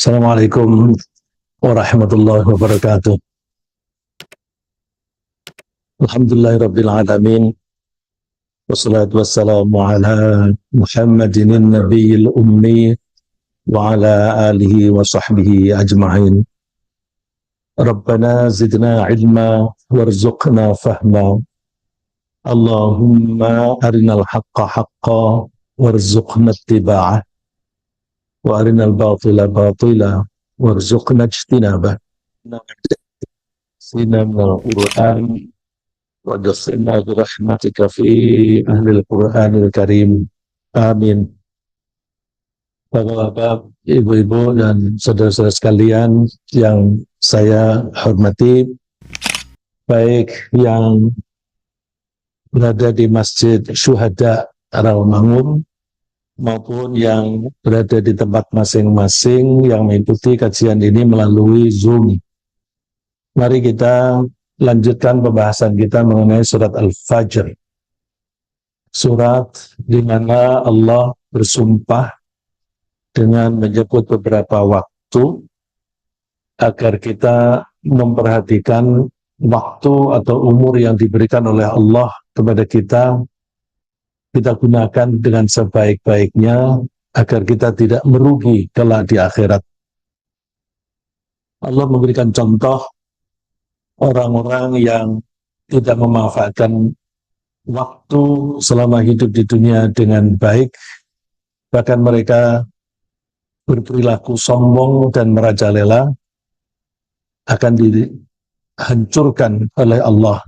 Assalamualaikum warahmatullahi wabarakatuh. Alhamdulillahirabbil alamin. Wassalatu wassalamu ala Muhammadin nabiyil ummi wa ala alihi wa sahbihi ajma'in. Rabbana zidna ilma warzuqna fahma. Allahumma arinal haqqa haqqa warzuqna ittiba'ah wa arinal batila batila warzuqna ijtinabah. Sina minal Qur'an wa dasina birahmatika fi ahlil Qur'anil Karim. Amin. Bapak-bapak, ibu-ibu, dan saudara-saudara sekalian yang saya hormati, baik yang berada di Masjid Syuhada Rawamangun maupun yang berada di tempat masing-masing yang mengikuti kajian ini melalui Zoom. Mari kita lanjutkan pembahasan kita mengenai surat Al-Fajr. Surat di mana Allah bersumpah dengan menyebut beberapa waktu agar kita memperhatikan waktu atau umur yang diberikan oleh Allah kepada kita gunakan dengan sebaik-baiknya agar kita tidak merugi kelak di akhirat. Allah memberikan contoh orang-orang yang tidak memanfaatkan waktu selama hidup di dunia dengan baik, bahkan mereka berperilaku sombong dan merajalela, akan dihancurkan oleh Allah.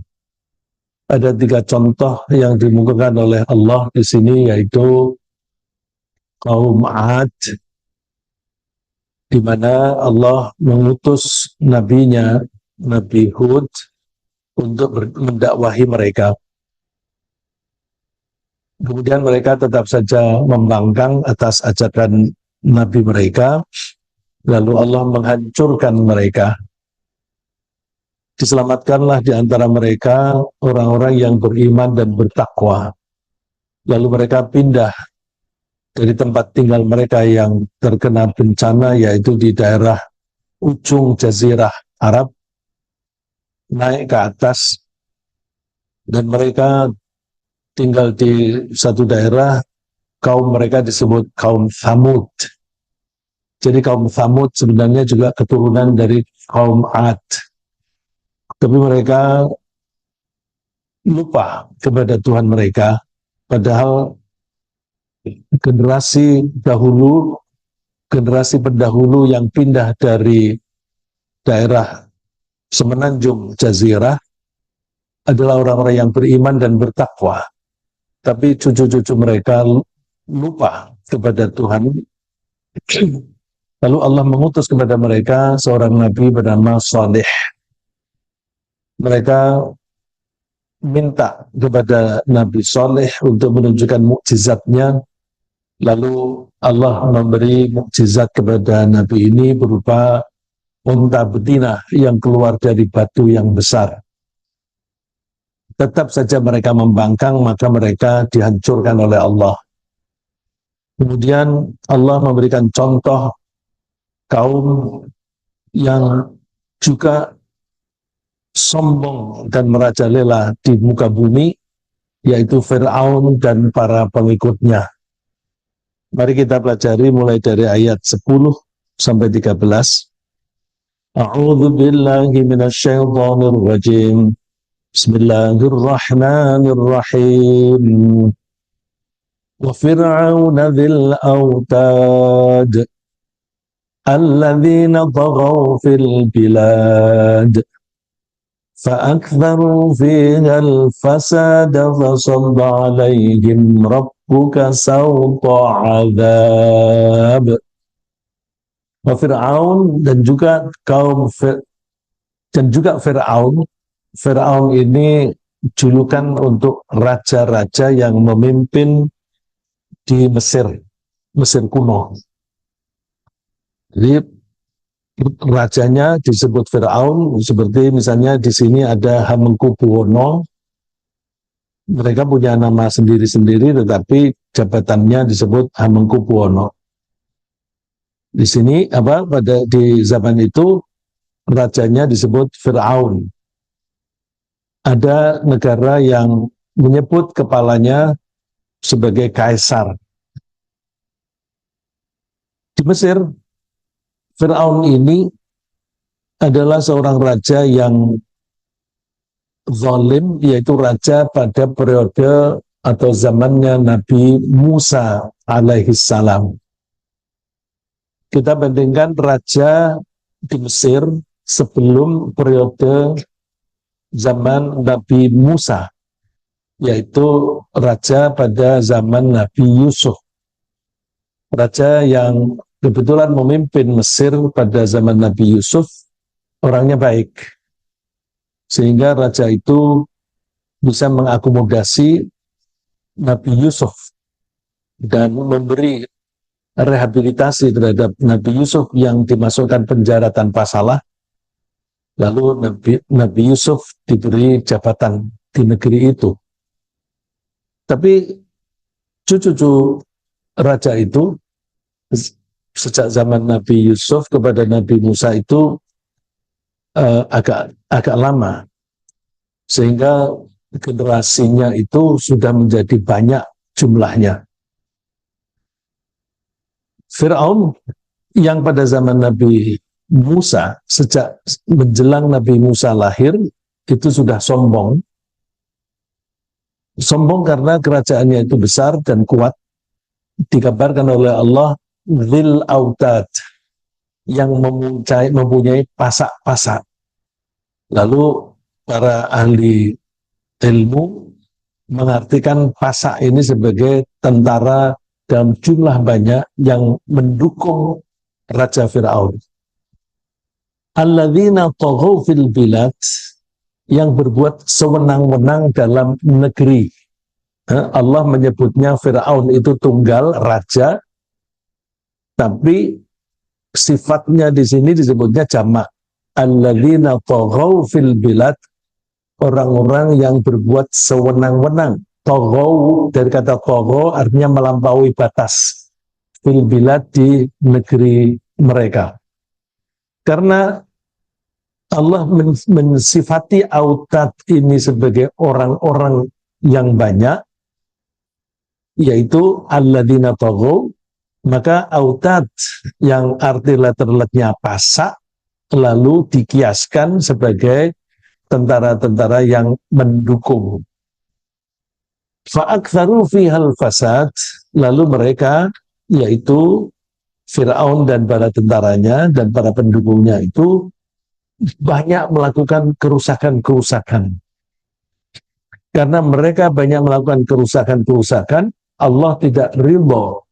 Ada 3 contoh yang dimungkinkan oleh Allah di sini, yaitu kaum Ad, di mana Allah mengutus nabinya, Nabi Hud, untuk mendakwahi mereka. Kemudian mereka tetap saja membangkang atas ajakan Nabi mereka, lalu Allah menghancurkan mereka. Diselamatkanlah di antara mereka orang-orang yang beriman dan bertakwa. Lalu mereka pindah dari tempat tinggal mereka yang terkena bencana, yaitu di daerah ujung Jazirah Arab, naik ke atas, dan mereka tinggal di satu daerah. Kaum mereka disebut kaum Thamud. Jadi kaum Thamud sebenarnya juga keturunan dari kaum Ad. Tapi mereka lupa kepada Tuhan mereka, padahal generasi pendahulu yang pindah dari daerah semenanjung Jazirah adalah orang-orang yang beriman dan bertakwa. Tapi cucu-cucu mereka lupa kepada Tuhan. Lalu Allah mengutus kepada mereka seorang nabi bernama Saleh. Mereka minta kepada Nabi Saleh untuk menunjukkan mukjizatnya. Lalu Allah memberi mukjizat kepada Nabi ini berupa unta betina yang keluar dari batu yang besar. Tetap saja mereka membangkang, maka mereka dihancurkan oleh Allah. Kemudian Allah memberikan contoh kaum yang juga sombong dan merajalela di muka bumi, yaitu Fir'aun dan para pengikutnya. Mari kita pelajari mulai dari ayat 10 sampai 13. A'udzu billahi minasyaitonir rajim. Bismillahirrahmanirrahim. Wa fir'auna dzil autad alladzina taghaw fil bilad فأكثروا فيها الفساد فصب عليهم ربك سوط عذاب. Fir'aun dan juga Fir'aun. Fir'aun ini julukan untuk raja-raja yang memimpin di Mesir kuno. Jadi rajanya disebut Fir'aun, seperti misalnya di sini ada Hamengkubuwono. Mereka punya nama sendiri-sendiri, tetapi jabatannya disebut Hamengkubuwono. Di sini di zaman itu rajanya disebut Fir'aun. Ada negara yang menyebut kepalanya sebagai kaisar. Di Mesir, Fir'aun ini adalah seorang raja yang zalim, yaitu raja pada periode atau zamannya Nabi Musa alaihissalam. Kita bandingkan raja di Mesir sebelum periode zaman Nabi Musa, yaitu raja pada zaman Nabi Yusuf. Raja yang kebetulan memimpin Mesir pada zaman Nabi Yusuf, orangnya baik. Sehingga raja itu bisa mengakomodasi Nabi Yusuf dan memberi rehabilitasi terhadap Nabi Yusuf yang dimasukkan penjara tanpa salah. Lalu Nabi Yusuf diberi jabatan di negeri itu. Tapi cucu-cucu raja itu sejak zaman Nabi Yusuf kepada Nabi Musa itu agak lama, sehingga generasinya itu sudah menjadi banyak jumlahnya. Fir'aun yang pada zaman Nabi Musa, sejak menjelang Nabi Musa lahir, itu sudah sombong. Sombong karena kerajaannya itu besar dan kuat. Dikabarkan oleh Allah, Dzil Autad, yang mempunyai pasak-pasak. Lalu para ahli ilmu mengartikan pasak ini sebagai tentara dalam jumlah banyak yang mendukung Raja Fir'aun. Alladzina taghaw fil bilad, yang berbuat sewenang-wenang dalam negeri. Allah menyebutnya Fir'aun itu tunggal raja, tapi sifatnya di sini disebutnya jamak. Alladzina taghaw fil bilad, orang-orang yang berbuat sewenang-wenang. Taghaw, dari kata taghaw artinya melampaui batas. Fil bilad, di negeri mereka. Karena Allah mensifati autad ini sebagai orang-orang yang banyak, yaitu alladzina taghaw, maka autad yang arti letter-letternya pasak, lalu dikiaskan sebagai tentara-tentara yang mendukung. Fa'aktsaru fihal fasad, lalu mereka, yaitu Fir'aun dan para tentaranya dan para pendukungnya itu banyak melakukan kerusakan-kerusakan. Karena mereka banyak melakukan kerusakan-kerusakan, Allah tidak ridho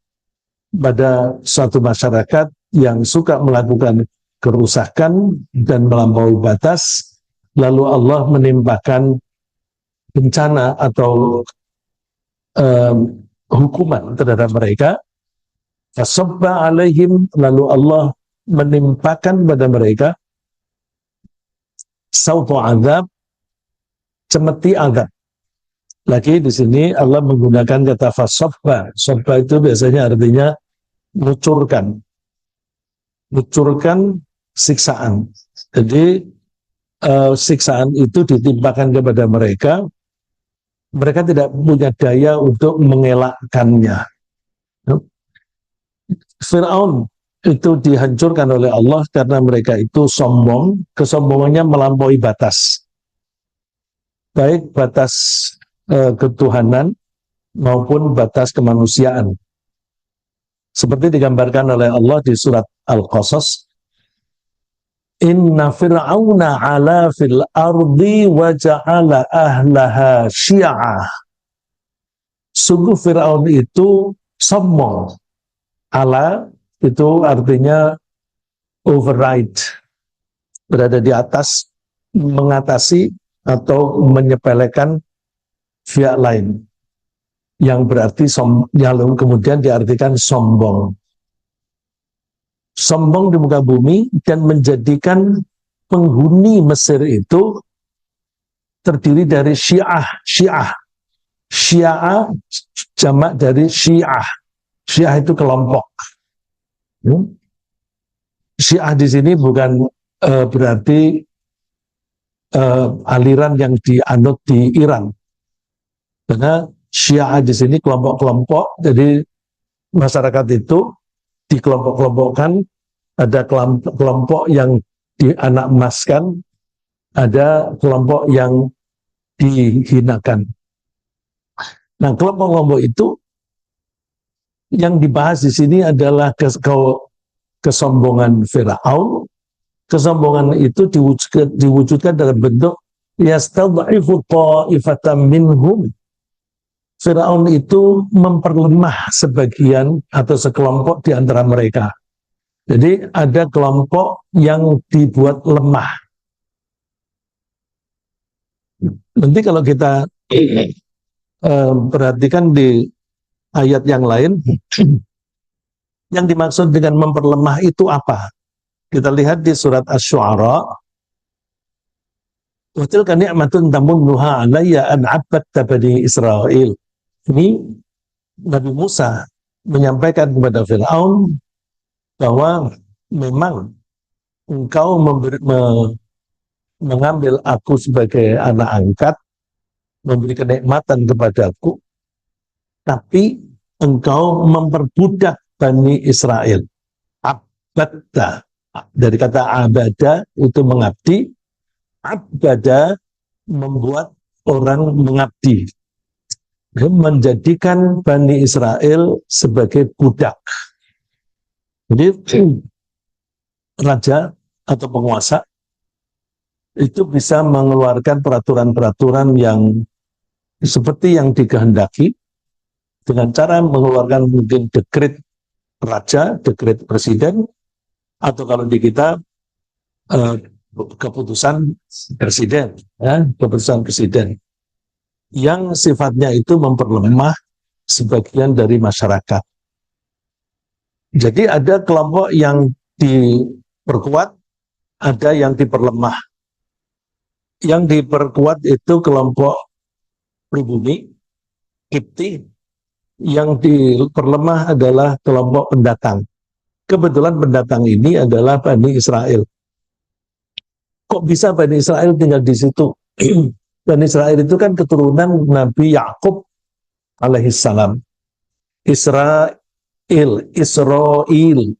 pada suatu masyarakat yang suka melakukan kerusakan dan melampaui batas, lalu Allah menimpakan bencana atau hukuman terhadap mereka. Fasabba alaihim, lalu Allah menimpakan pada mereka sautu azab, cemeti azab. Lagi di sini Allah menggunakan kata fasabba. Sabba itu biasanya artinya ngucurkan siksaan. Jadi siksaan itu ditimpakan kepada mereka. Mereka tidak punya daya untuk mengelakkannya. Fir'aun itu dihancurkan oleh Allah karena mereka itu sombong, kesombongannya melampaui batas. Baik batas ketuhanan maupun batas kemanusiaan. Seperti digambarkan oleh Allah di surat Al-Qasas, Inna fir'auna ala fil ardi wa ja'ala ahlaha syi'ah. Sungguh Fir'aun itu sombong. Ala itu artinya override, berada di atas, mengatasi atau menyepelekan pihak lain, yang berarti yang kemudian diartikan sombong. Sombong di muka bumi dan menjadikan penghuni Mesir itu terdiri dari Syiah jamak dari Syiah. Syiah itu kelompok. Syiah di sini bukan berarti aliran yang dianut di Iran. Karena Syiah di sini kelompok-kelompok, jadi masyarakat itu dikelompok-kelompokkan, ada kelompok yang dianak emaskan, ada kelompok yang dihinakan. Nah, kelompok-kelompok itu yang dibahas di sini adalah kesombongan Firaun. Kesombongan itu diwujudkan dalam bentuk yastad'ifu ta'ifatan minhum. Firaun itu memperlemah sebagian atau sekelompok di antara mereka. Jadi ada kelompok yang dibuat lemah. Nanti kalau kita perhatikan di ayat yang lain, yang dimaksud dengan memperlemah itu apa? Kita lihat di surat Asy-Syu'ara, wa tilka ni'matun tamunnuha 'alayya an 'abadta bani Israil. Ini Nabi Musa menyampaikan kepada Firaun bahwa memang engkau mengambil aku sebagai anak angkat, memberi kenikmatan kepadaku, tapi engkau memperbudak Bani Israel. Abadta, dari kata abada itu mengabdi, abada membuat orang mengabdi, menjadikan Bani Israel sebagai budak. Jadi raja atau penguasa itu bisa mengeluarkan peraturan-peraturan yang seperti yang dikehendaki dengan cara mengeluarkan mungkin dekret raja, dekret presiden, atau kalau di kita keputusan presiden, ya, keputusan presiden yang sifatnya itu memperlemah sebagian dari masyarakat. Jadi ada kelompok yang diperkuat, ada yang diperlemah. Yang diperkuat itu kelompok pribumi, Kipti. Yang diperlemah adalah kelompok pendatang. Kebetulan pendatang ini adalah Bani Israel. Kok bisa Bani Israel tinggal di situ? Bani Israel itu kan keturunan Nabi Yakub alaihissalam. Israel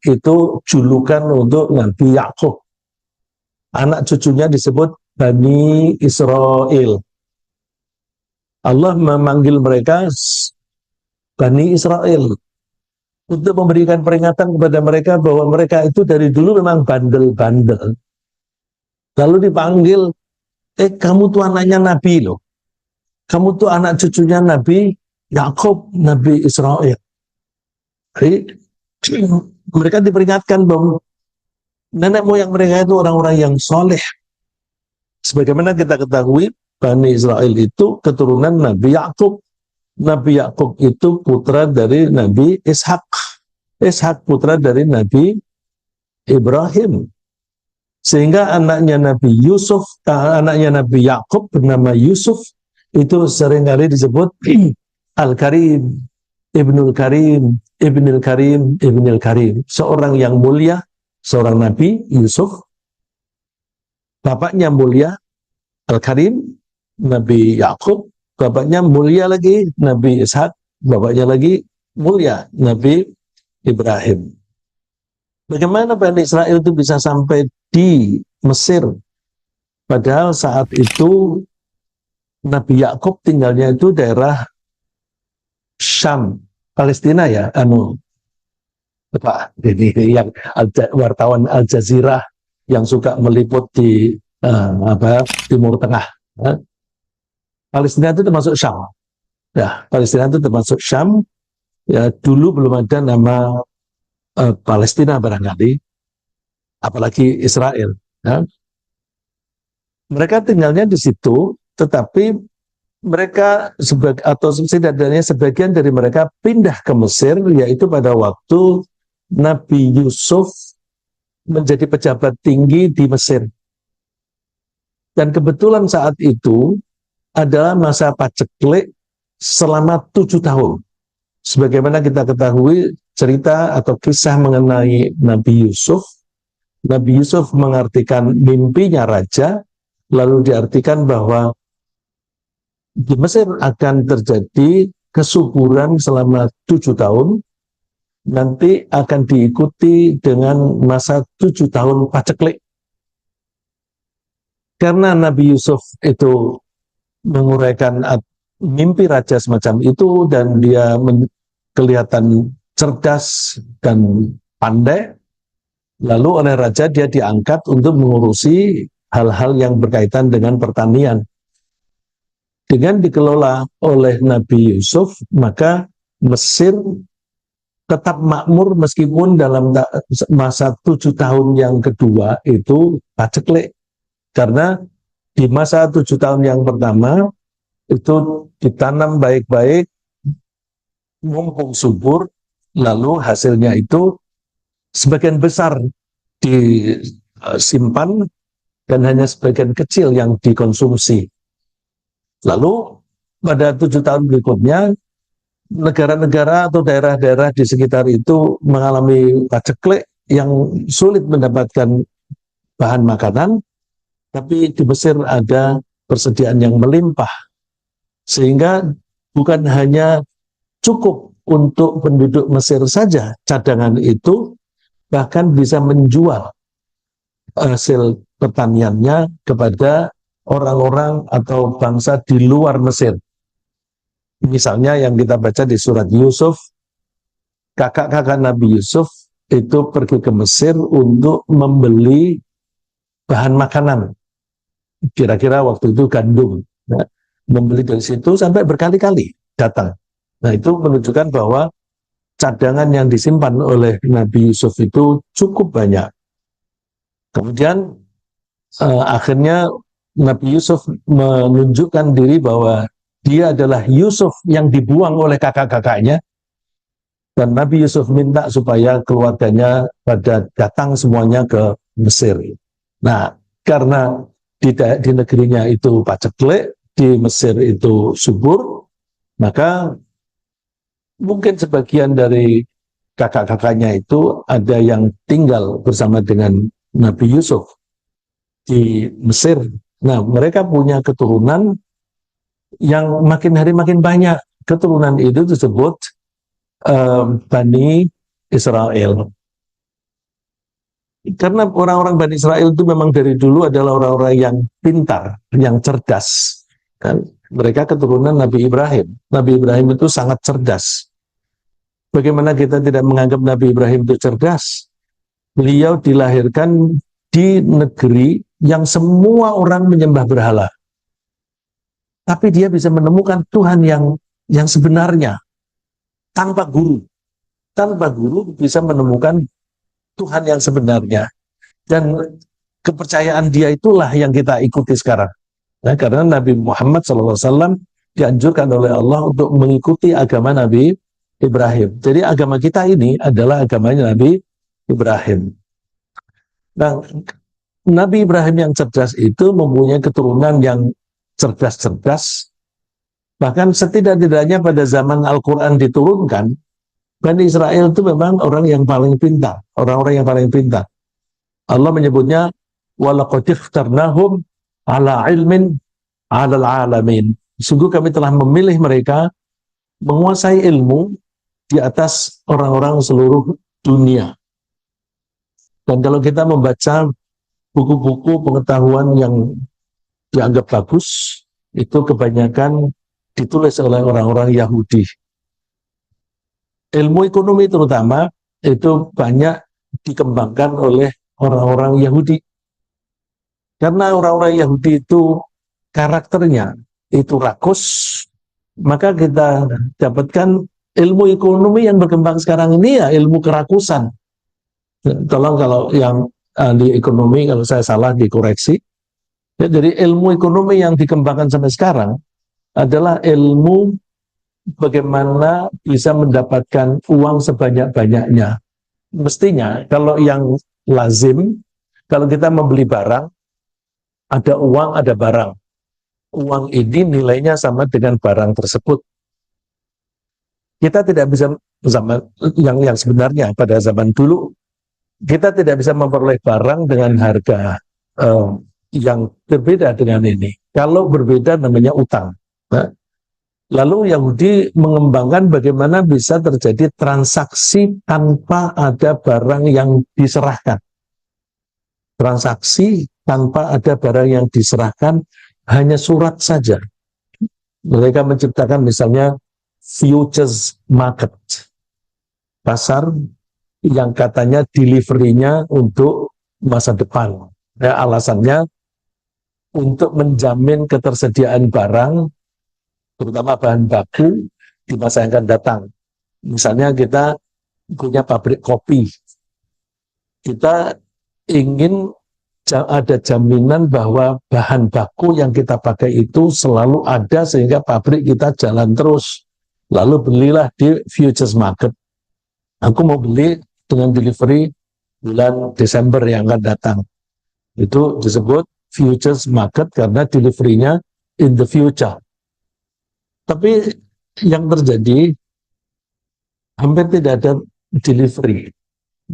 itu julukan untuk Nabi Yakub. Anak cucunya disebut Bani Israel. Allah memanggil mereka Bani Israel untuk memberikan peringatan kepada mereka bahwa mereka itu dari dulu memang bandel-bandel. Lalu dipanggil, kamu tuh anaknya Nabi loh. Kamu tuh anak cucunya Nabi Yakub, Nabi Israel. Jadi mereka diperingatkan bahwa nenek moyang mereka itu orang-orang yang soleh. Sebagaimana kita ketahui, Bani Israel itu keturunan Nabi Yakub. Nabi Yakub itu putra dari Nabi Ishak. Ishak putra dari Nabi Ibrahim. Sehingga anaknya Nabi Yusuf, anaknya Nabi Yakub bernama Yusuf, itu seringkali disebut Al-Karim, Ibnul Karim, Ibnul Karim, Ibnul Karim. Seorang yang mulia, seorang Nabi Yusuf. Bapaknya mulia, Al-Karim, Nabi Yakub. Bapaknya mulia lagi, Nabi Ishak. Bapaknya lagi mulia, Nabi Ibrahim. Bagaimana Bani Israel itu bisa sampai di Mesir? Padahal saat itu Nabi Yakub tinggalnya itu daerah Syam, Palestina ya, Pak, ini yang wartawan Al Jazeera yang suka meliput di Timur Tengah. Palestina itu termasuk Syam. Ya, Palestina itu termasuk Syam. Ya, dulu belum ada nama Palestina barangkali, apalagi Israel. Ya. Mereka tinggalnya di situ, tetapi mereka atau setidaknya sebagian dari mereka pindah ke Mesir, yaitu pada waktu Nabi Yusuf menjadi pejabat tinggi di Mesir. Dan kebetulan saat itu adalah masa paceklik selama 7 tahun. Sebagaimana kita ketahui cerita atau kisah mengenai Nabi Yusuf, Nabi Yusuf mengartikan mimpinya raja, lalu diartikan bahwa di Mesir akan terjadi kesuburan selama 7 tahun, nanti akan diikuti dengan masa 7 tahun paceklik. Karena Nabi Yusuf itu menguraikan mimpi raja semacam itu dan dia kelihatan cerdas dan pandai, lalu oleh raja dia diangkat untuk mengurusi hal-hal yang berkaitan dengan pertanian. Dengan dikelola oleh Nabi Yusuf, maka Mesir tetap makmur meskipun dalam masa 7 tahun yang kedua itu paceklik. Karena di masa 7 tahun yang pertama itu ditanam baik-baik, mumpung subur, lalu hasilnya itu sebagian besar disimpan dan hanya sebagian kecil yang dikonsumsi. Lalu pada 7 tahun berikutnya, negara-negara atau daerah-daerah di sekitar itu mengalami paceklik yang sulit mendapatkan bahan makanan, tapi di Mesir ada persediaan yang melimpah, sehingga bukan hanya cukup untuk penduduk Mesir saja cadangan itu, bahkan bisa menjual hasil pertaniannya kepada orang-orang atau bangsa di luar Mesir. Misalnya yang kita baca di surat Yusuf, kakak-kakak Nabi Yusuf itu pergi ke Mesir untuk membeli bahan makanan. Kira-kira waktu itu gandum. Nah, membeli dari situ sampai berkali-kali datang. Nah, itu menunjukkan bahwa cadangan yang disimpan oleh Nabi Yusuf itu cukup banyak. Kemudian akhirnya Nabi Yusuf menunjukkan diri bahwa dia adalah Yusuf yang dibuang oleh kakak-kakaknya, dan Nabi Yusuf minta supaya keluarganya pada datang semuanya ke Mesir. Nah, karena di negerinya itu paceklik, di Mesir itu subur, maka mungkin sebagian dari kakak-kakaknya itu ada yang tinggal bersama dengan Nabi Yusuf di Mesir. Nah, mereka punya keturunan yang makin hari makin banyak. Keturunan itu disebut Bani Israel. Karena orang-orang Bani Israel itu memang dari dulu adalah orang-orang yang pintar, yang cerdas. Kan? Mereka keturunan Nabi Ibrahim. Nabi Ibrahim itu sangat cerdas. Bagaimana kita tidak menganggap Nabi Ibrahim itu cerdas? Beliau dilahirkan di negeri yang semua orang menyembah berhala. Tapi dia bisa menemukan Tuhan yang sebenarnya, tanpa guru. Tanpa guru bisa menemukan Tuhan yang sebenarnya, dan kepercayaan dia itulah yang kita ikuti sekarang. Nah, karena Nabi Muhammad SAW dianjurkan oleh Allah untuk mengikuti agama Nabi Ibrahim. Jadi agama kita ini adalah agamanya Nabi Ibrahim. Nah, Nabi Ibrahim yang cerdas itu mempunyai keturunan yang cerdas-cerdas. Bahkan setidak-tidaknya pada zaman Al-Quran diturunkan, Bani Israel itu memang orang yang paling pintar, orang-orang yang paling pintar. Allah menyebutnya walaqad ikhtarnahum ala ilmin 'alal 'alamin. Sungguh kami telah memilih mereka menguasai ilmu di atas orang-orang seluruh dunia. Dan kalau kita membaca buku-buku pengetahuan yang dianggap bagus, itu kebanyakan ditulis oleh orang-orang Yahudi. Ilmu ekonomi terutama itu banyak dikembangkan oleh orang-orang Yahudi. Karena orang-orang Yahudi itu karakternya itu rakus, maka kita dapatkan ilmu ekonomi yang berkembang sekarang ini ya ilmu kerakusan. Tolong kalau yang di ekonomi, kalau saya salah dikoreksi. Ya, jadi ilmu ekonomi yang dikembangkan sampai sekarang adalah ilmu bagaimana bisa mendapatkan uang sebanyak-banyaknya. Mestinya kalau yang lazim, kalau kita membeli barang, ada uang, ada barang. Uang ini nilainya sama dengan barang tersebut. Kita tidak bisa zaman yang sebenarnya pada zaman dulu, kita tidak bisa memperoleh barang dengan harga yang berbeda dengan ini. Kalau berbeda namanya utang. Nah, lalu Yahudi mengembangkan bagaimana bisa terjadi transaksi tanpa ada barang yang diserahkan. Transaksi tanpa ada barang yang diserahkan, hanya surat saja. Mereka menciptakan misalnya futures market, pasar yang katanya delivery-nya untuk masa depan. Ya, alasannya untuk menjamin ketersediaan barang, terutama bahan baku di masa yang akan datang. Misalnya kita punya pabrik kopi, kita ingin ada jaminan bahwa bahan baku yang kita pakai itu selalu ada sehingga pabrik kita jalan terus. Lalu belilah di futures market. Aku mau beli dengan delivery bulan Desember yang akan datang. Itu disebut futures market karena delivery-nya in the future. Tapi yang terjadi hampir tidak ada delivery.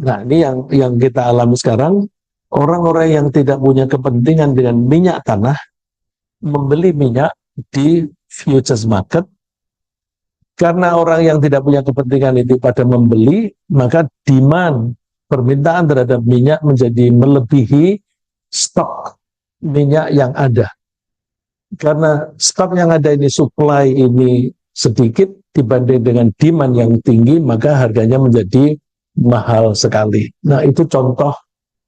Nah, ini yang kita alami sekarang. Orang-orang yang tidak punya kepentingan dengan minyak tanah membeli minyak di futures market. Karena orang yang tidak punya kepentingan itu pada membeli, maka demand, permintaan terhadap minyak menjadi melebihi stok minyak yang ada. Karena stok yang ada ini, supply ini sedikit dibanding dengan demand yang tinggi, maka harganya menjadi mahal sekali. Nah, itu contoh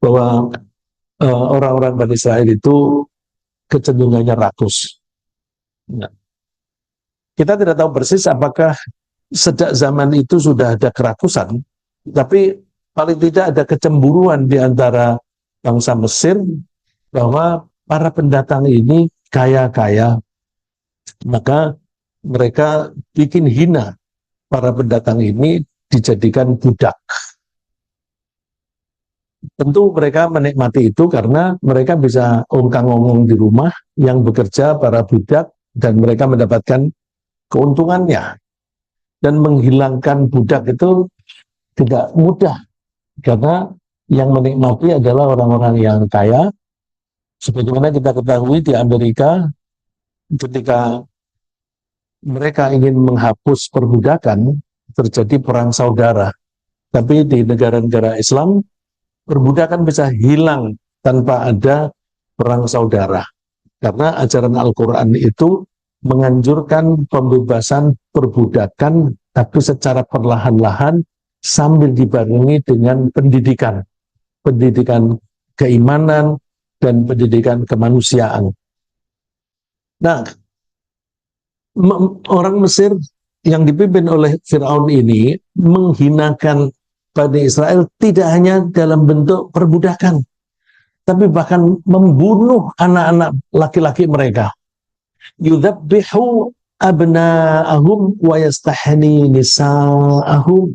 bahwa orang-orang Bani Israel itu kecenderungannya rakus. Nah, kita tidak tahu persis apakah sejak zaman itu sudah ada kerakusan, tapi paling tidak ada kecemburuan di antara bangsa Mesir bahwa para pendatang ini kaya-kaya, maka mereka bikin hina para pendatang ini dijadikan budak. Tentu mereka menikmati itu karena mereka bisa ongkang-ongkong di rumah yang bekerja para budak dan mereka mendapatkan keuntungannya. Dan menghilangkan budak itu tidak mudah karena yang menikmati adalah orang-orang yang kaya. Sebagaimana kita ketahui di Amerika ketika mereka ingin menghapus perbudakan terjadi perang saudara. Tapi di negara-negara Islam perbudakan bisa hilang tanpa ada perang saudara. Karena ajaran Al-Quran itu menganjurkan pembebasan perbudakan, tapi secara perlahan-lahan sambil dibarengi dengan pendidikan. Pendidikan keimanan dan pendidikan kemanusiaan. Nah, orang Mesir yang dipimpin oleh Firaun ini menghinakan Bani Israel tidak hanya dalam bentuk perbudakan, tapi bahkan membunuh anak-anak laki-laki mereka. Yudzabbihu abna'ahum wa yastahni nisa'ahum.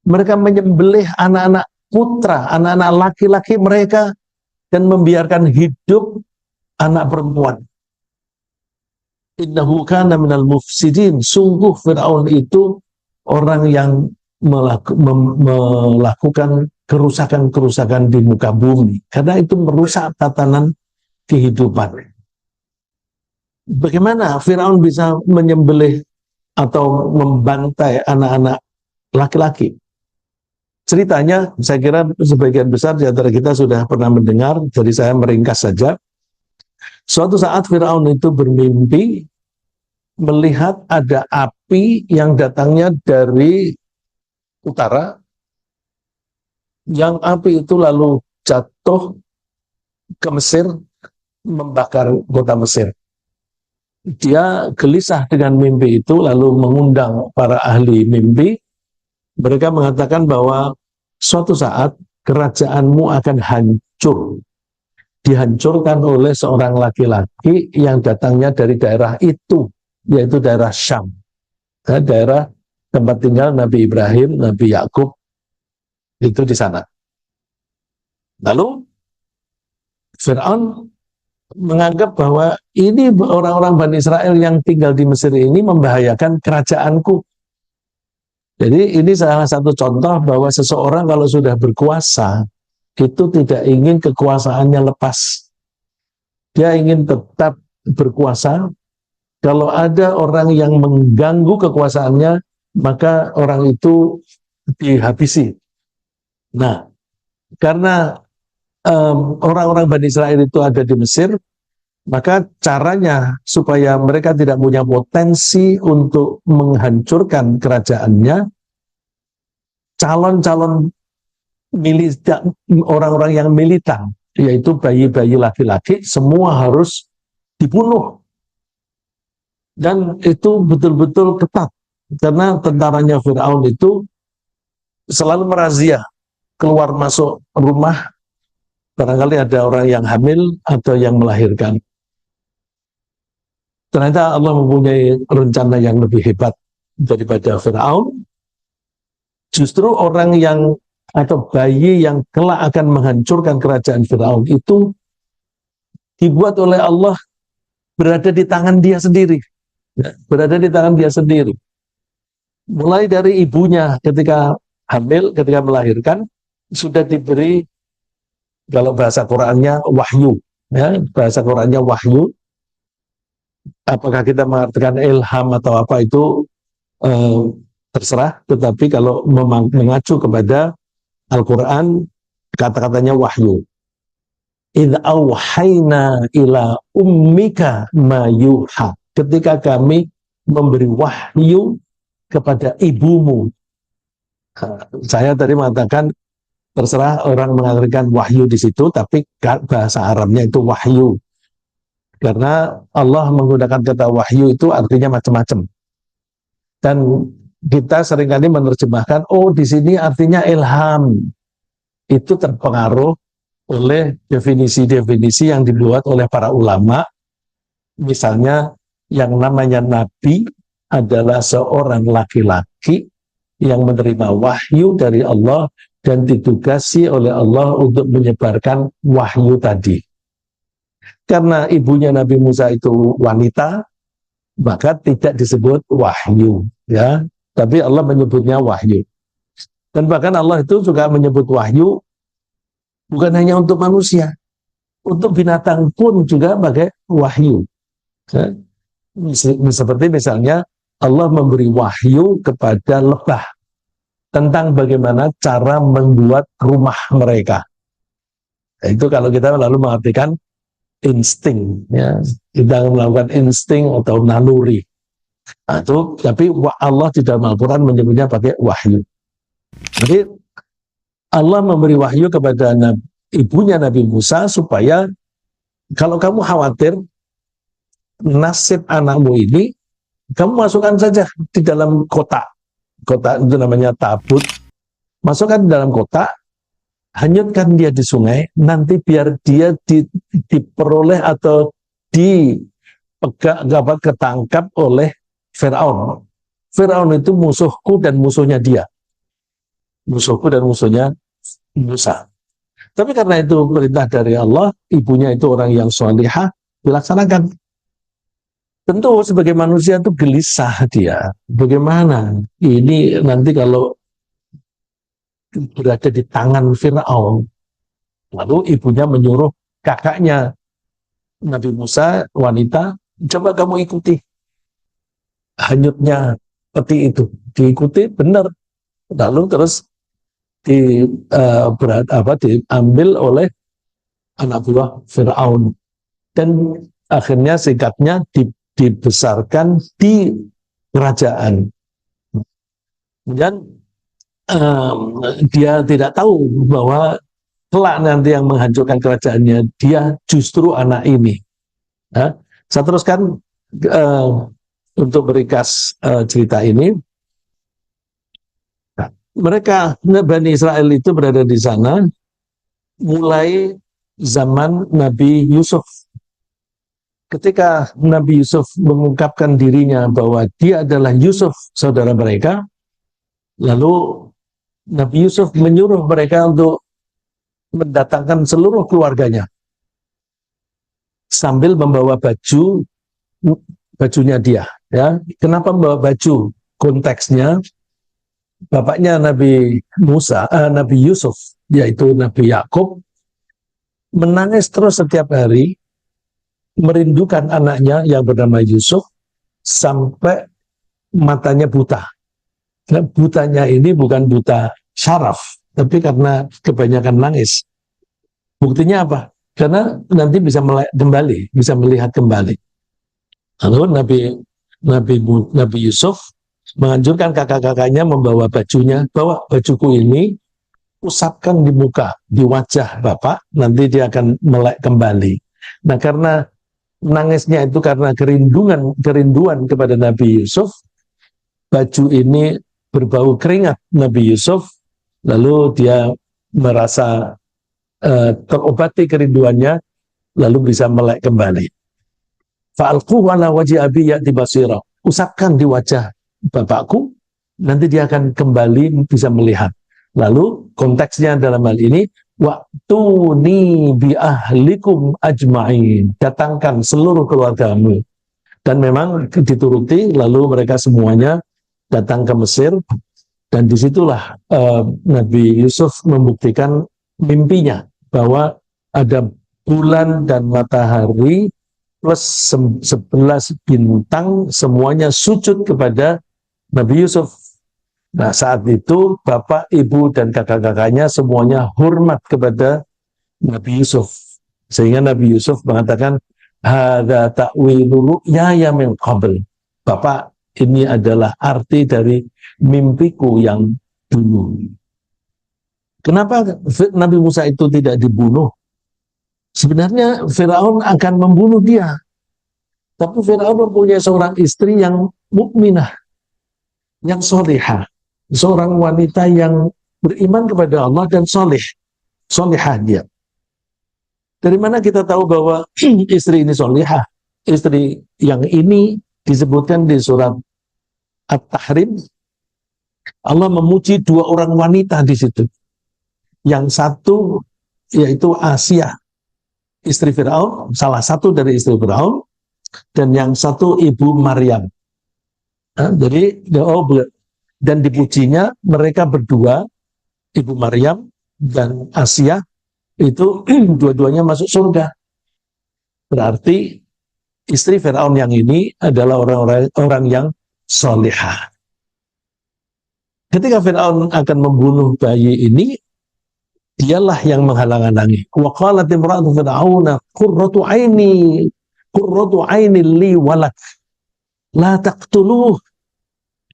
Mereka menyembelih anak-anak putra, anak-anak laki-laki mereka dan membiarkan hidup anak perempuan. Innahu kana minal mufsidin. Sungguh Firaun itu orang yang melakukan kerusakan-kerusakan di muka bumi, karena itu merusak tatanan kehidupan. Bagaimana Firaun bisa menyembelih atau membantai anak-anak laki-laki? Ceritanya saya kira sebagian besar di antara kita sudah pernah mendengar, jadi saya meringkas saja. Suatu saat Firaun itu bermimpi melihat ada api yang datangnya dari utara, yang api itu lalu jatuh ke Mesir, membakar kota Mesir. Dia gelisah dengan mimpi itu, lalu mengundang para ahli mimpi. Mereka mengatakan bahwa suatu saat kerajaanmu akan hancur, dihancurkan oleh seorang laki-laki yang datangnya dari daerah itu, yaitu daerah Syam, daerah tempat tinggal Nabi Ibrahim, Nabi Yakub, itu di sana. Lalu Fir'aun menganggap bahwa ini orang-orang Bani Israel yang tinggal di Mesir ini membahayakan kerajaanku. Jadi ini salah satu contoh bahwa seseorang kalau sudah berkuasa, itu tidak ingin kekuasaannya lepas. Dia ingin tetap berkuasa. Kalau ada orang yang mengganggu kekuasaannya, maka orang itu dihabisi. Nah, karena orang-orang Bani Israel itu ada di Mesir, maka caranya supaya mereka tidak punya potensi untuk menghancurkan kerajaannya, calon-calon militan, orang-orang yang militan, yaitu bayi-bayi laki-laki, semua harus dibunuh. Dan itu betul-betul ketat, karena tentaranya Fir'aun itu selalu merazia keluar masuk rumah, barangkali ada orang yang hamil atau yang melahirkan. Ternyata Allah mempunyai rencana yang lebih hebat daripada Fir'aun. Justru orang yang atau bayi yang kelak akan menghancurkan kerajaan Fir'aun itu dibuat oleh Allah berada di tangan dia sendiri. Berada di tangan dia sendiri. Mulai dari ibunya ketika hamil, ketika melahirkan, sudah diberi, kalau bahasa Qurannya, wahyu. Ya, bahasa Qurannya wahyu. Apakah kita mengatakan ilham atau apa itu terserah, tetapi kalau mengacu kepada Al-Quran, kata-katanya wahyu. Idh awhayna ila ummika ma yuha. Ketika kami memberi wahyu kepada ibumu. Saya tadi mengatakan terserah orang mengatakan wahyu di situ, tapi bahasa Arabnya itu wahyu. Karena Allah menggunakan kata wahyu itu artinya macam-macam. Dan kita seringkali menerjemahkan, oh di sini artinya ilham. Itu terpengaruh oleh definisi-definisi yang dibuat oleh para ulama. Misalnya yang namanya nabi adalah seorang laki-laki yang menerima wahyu dari Allah dan ditugasi oleh Allah untuk menyebarkan wahyu tadi. Karena ibunya Nabi Musa itu wanita, maka tidak disebut wahyu, ya. Tapi Allah menyebutnya wahyu. Dan bahkan Allah itu juga menyebut wahyu bukan hanya untuk manusia, untuk binatang pun juga pakai wahyu. Ya. Seperti misalnya Allah memberi wahyu kepada lebah tentang bagaimana cara membuat rumah mereka. Itu kalau kita lalu mengartikan insting, ya, kita melakukan insting atau naluri. Nah, itu, tapi Allah di dalam Al-Quran menyebutnya pakai wahyu. Jadi Allah memberi wahyu kepada ibunya Nabi Musa supaya kalau kamu khawatir nasib anakmu ini, kamu masukkan saja di dalam kotak. Kotak itu namanya tabut. Masukkan di dalam kotak, hanyutkan dia di sungai, nanti biar dia diperoleh atau ketangkap oleh Fir'aun. Fir'aun itu musuhku dan musuhnya dia. Musuhku dan musuhnya Musa. Tapi karena itu perintah dari Allah, ibunya itu orang yang salihah, dilaksanakan. Tentu sebagai manusia itu gelisah dia. Bagaimana ini nanti kalau berada di tangan Fir'aun. Lalu ibunya menyuruh kakaknya Nabi Musa, wanita, coba kamu ikuti hanyutnya peti itu. Diikuti benar. Lalu terus diambil oleh anak buah Fir'aun. Dan akhirnya singkatnya dibesarkan di kerajaan. Kemudian dia tidak tahu bahwa kelak nanti yang menghancurkan kerajaannya dia justru anak ini. Ya. Saya teruskan untuk meringkas cerita ini. Mereka Bani Israel itu berada di sana mulai zaman Nabi Yusuf. Ketika Nabi Yusuf mengungkapkan dirinya bahwa dia adalah Yusuf, saudara mereka, lalu Nabi Yusuf menyuruh mereka untuk mendatangkan seluruh keluarganya sambil membawa bajunya dia. Ya, kenapa membawa baju? Konteksnya bapaknya Nabi Musa, Nabi Yusuf, yaitu Nabi Yakub, menangis terus setiap hari, merindukan anaknya yang bernama Yusuf, sampai matanya buta. Nah, butanya ini bukan buta syaraf, tapi karena kebanyakan nangis. Buktinya apa? Karena nanti bisa kembali, bisa melihat kembali. Lalu Nabi Yusuf menganjurkan kakak-kakaknya membawa bajunya, bawa bajuku ini, usapkan di muka, di wajah Bapak, nanti dia akan melek kembali. Nah, karena nangisnya itu karena kerinduan kepada Nabi Yusuf, baju ini berbau keringat Nabi Yusuf, lalu dia merasa terobati kerinduannya, lalu bisa melek kembali. Fa'alquhu ala wajhi abi ya'ti basira. Usapkan di wajah bapakku, nanti dia akan kembali bisa melihat. Lalu konteksnya dalam hal ini, wa'tuni bi ahlikum ajma'in. Datangkan seluruh keluargamu. Dan memang dituruti, lalu mereka semuanya datang ke Mesir, dan disitulah Nabi Yusuf membuktikan mimpinya, bahwa ada bulan dan matahari plus 11 bintang semuanya sujud kepada Nabi Yusuf. Nah, saat itu bapak, ibu, dan kakak-kakaknya semuanya hormat kepada Nabi Yusuf. Sehingga Nabi Yusuf mengatakan, hadza ta'wilu ru'yaya min qabl. Bapak, ini adalah arti dari mimpiku yang dulu. Kenapa Nabi Musa itu tidak dibunuh? Sebenarnya Firaun akan membunuh dia. Tapi Firaun mempunyai seorang istri yang mukminah, yang solehah. Seorang wanita yang beriman kepada Allah dan solehah dia. Dari mana kita tahu bahwa istri ini solehah? Istri yang ini disebutkan di surat At-Tahrim. Allah memuji dua orang wanita di situ. Yang satu yaitu Asia, istri Firaun, salah satu dari istri Firaun, dan yang satu ibu Maryam. Nah, jadi dan dipujinya mereka berdua, ibu Maryam dan Asia, itu dua-duanya masuk surga. Berarti istri Firaun yang ini adalah orang yang solihah. Ketika Firaun akan membunuh bayi ini, dialah yang menghalang-halangi. Wa qalat imra'atu fir'auna qurratu aini li walak la taqtuluh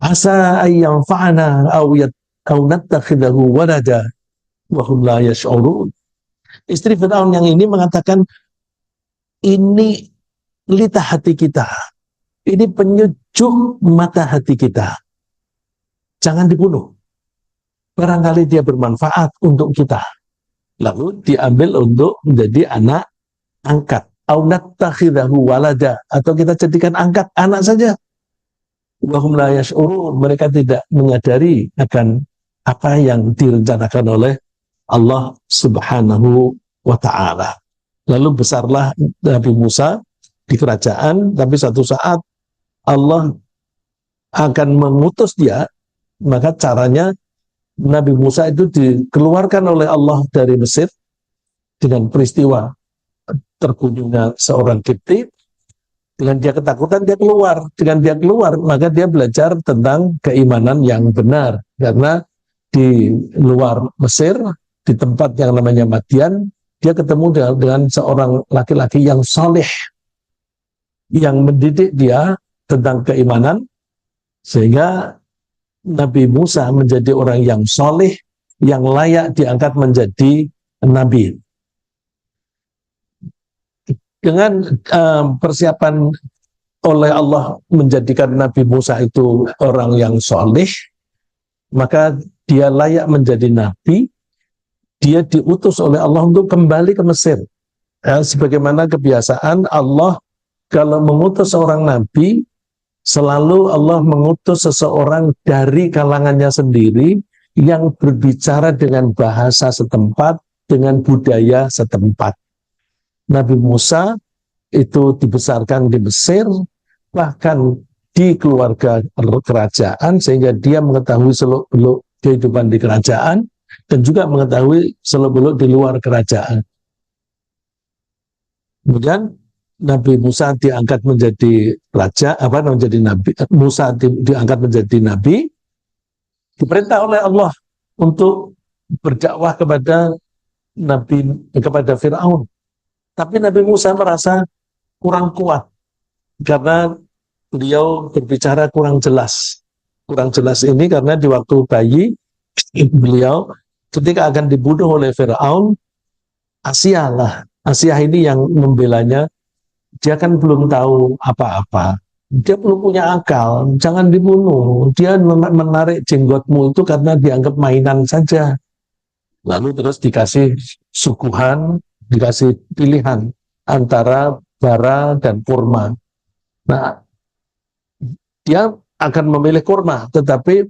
asa ay yanfa'ana aw nattakhidahu walada wa hum la yash'urun. Istri Firaun yang ini mengatakan, ini lita hati kita, ini penyejuk mata hati kita, jangan dibunuh, barangkali dia bermanfaat untuk kita, lalu diambil untuk menjadi anak angkat, au nattakhidahu walada, atau kita jadikan angkat anak saja. Wa hum la yash'urun, mereka tidak menyadari akan apa yang direncanakan oleh Allah Subhanahu wa ta'ala. Lalu besarlah Nabi Musa di kerajaan, tapi satu saat Allah akan mengutus dia, maka caranya Nabi Musa itu dikeluarkan oleh Allah dari Mesir dengan peristiwa terbunuhnya seorang Kipti. Dengan dia ketakutan, dia keluar. Dengan dia keluar, maka dia belajar tentang keimanan yang benar. Karena di luar Mesir, di tempat yang namanya Madian, dia ketemu dengan seorang laki-laki yang soleh, yang mendidik dia tentang keimanan, sehingga Nabi Musa menjadi orang yang soleh, yang layak diangkat menjadi nabi. Dengan persiapan oleh Allah menjadikan Nabi Musa itu orang yang soleh, maka dia layak menjadi nabi. Dia diutus oleh Allah untuk kembali ke Mesir. Ya, sebagaimana kebiasaan Allah kalau mengutus seorang nabi, selalu Allah mengutus seseorang dari kalangannya sendiri yang berbicara dengan bahasa setempat, dengan budaya setempat. Nabi Musa itu dibesarkan di Mesir, bahkan di keluarga kerajaan, sehingga dia mengetahui seluk-beluk kehidupan di kerajaan dan juga mengetahui seluk-beluk di luar kerajaan. Kemudian Nabi Musa diangkat menjadi raja, menjadi nabi. Musa diangkat menjadi nabi, diperintah oleh Allah untuk berdakwah kepada Firaun. Tapi Nabi Musa merasa kurang kuat karena beliau berbicara kurang jelas. Kurang jelas ini karena di waktu bayi beliau ketika akan dibunuh oleh Firaun, Asia ini yang membelanya. Dia kan belum tahu apa-apa. Dia belum punya akal, jangan dibunuh. Dia menarik jenggotmu itu karena dianggap mainan saja. Lalu terus dikasih suguhan, dikasih pilihan antara bara dan kurma. Nah, dia akan memilih kurma, tetapi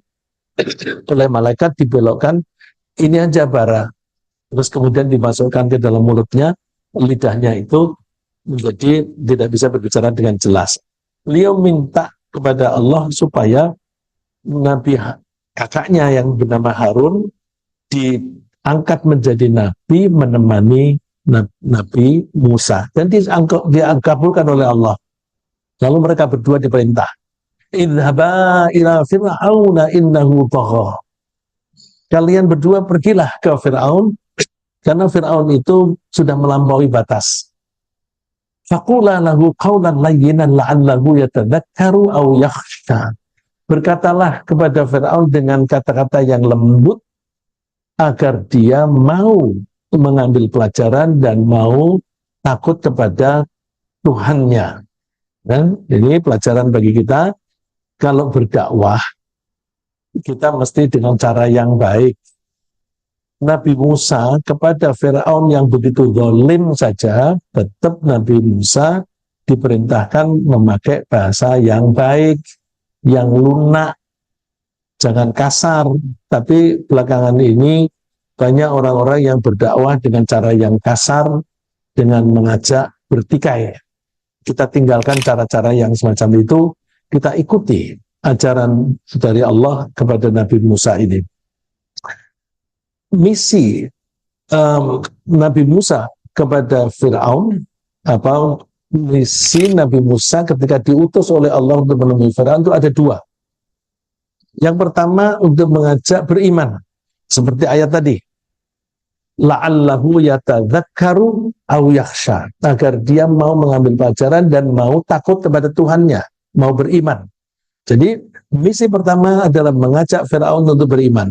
oleh malaikat dibelokkan, ini aja bara. Terus kemudian dimasukkan ke dalam mulutnya, lidahnya itu menjadi tidak bisa berbicara dengan jelas. Beliau minta kepada Allah supaya Nabi kakaknya yang bernama Harun diangkat menjadi nabi menemani Nabi Musa, dan dikabulkan oleh Allah. Lalu mereka berdua diperintah, idhaba ila fir'auna innahu tagha. Kalian berdua pergilah ke Firaun karena Firaun itu sudah melampaui batas. Faqula lahu qawlan layyinan la'allahu yatadzakkaru aw yakhsha. Berkatalah kepada Firaun dengan kata-kata yang lembut agar dia mau mengambil pelajaran dan mau takut kepada Tuhannya. Dan ini pelajaran bagi kita, kalau berdakwah kita mesti dengan cara yang baik. Nabi Musa kepada Firaun yang begitu zalim saja, tetap Nabi Musa diperintahkan memakai bahasa yang baik, yang lunak, jangan kasar. Tapi belakangan ini banyak orang-orang yang berdakwah dengan cara yang kasar, dengan mengajak bertikai. Kita tinggalkan cara-cara yang semacam itu, kita ikuti ajaran dari Allah kepada Nabi Musa ini. Misi Nabi Musa kepada Firaun, misi Nabi Musa ketika diutus oleh Allah untuk menemui Firaun itu ada dua. Yang pertama untuk mengajak beriman, seperti ayat tadi, la'allahu yatadzakkaru aw yakhsha, agar dia mau mengambil pelajaran dan mau takut kepada Tuhannya, mau beriman. Jadi misi pertama adalah mengajak Firaun untuk beriman.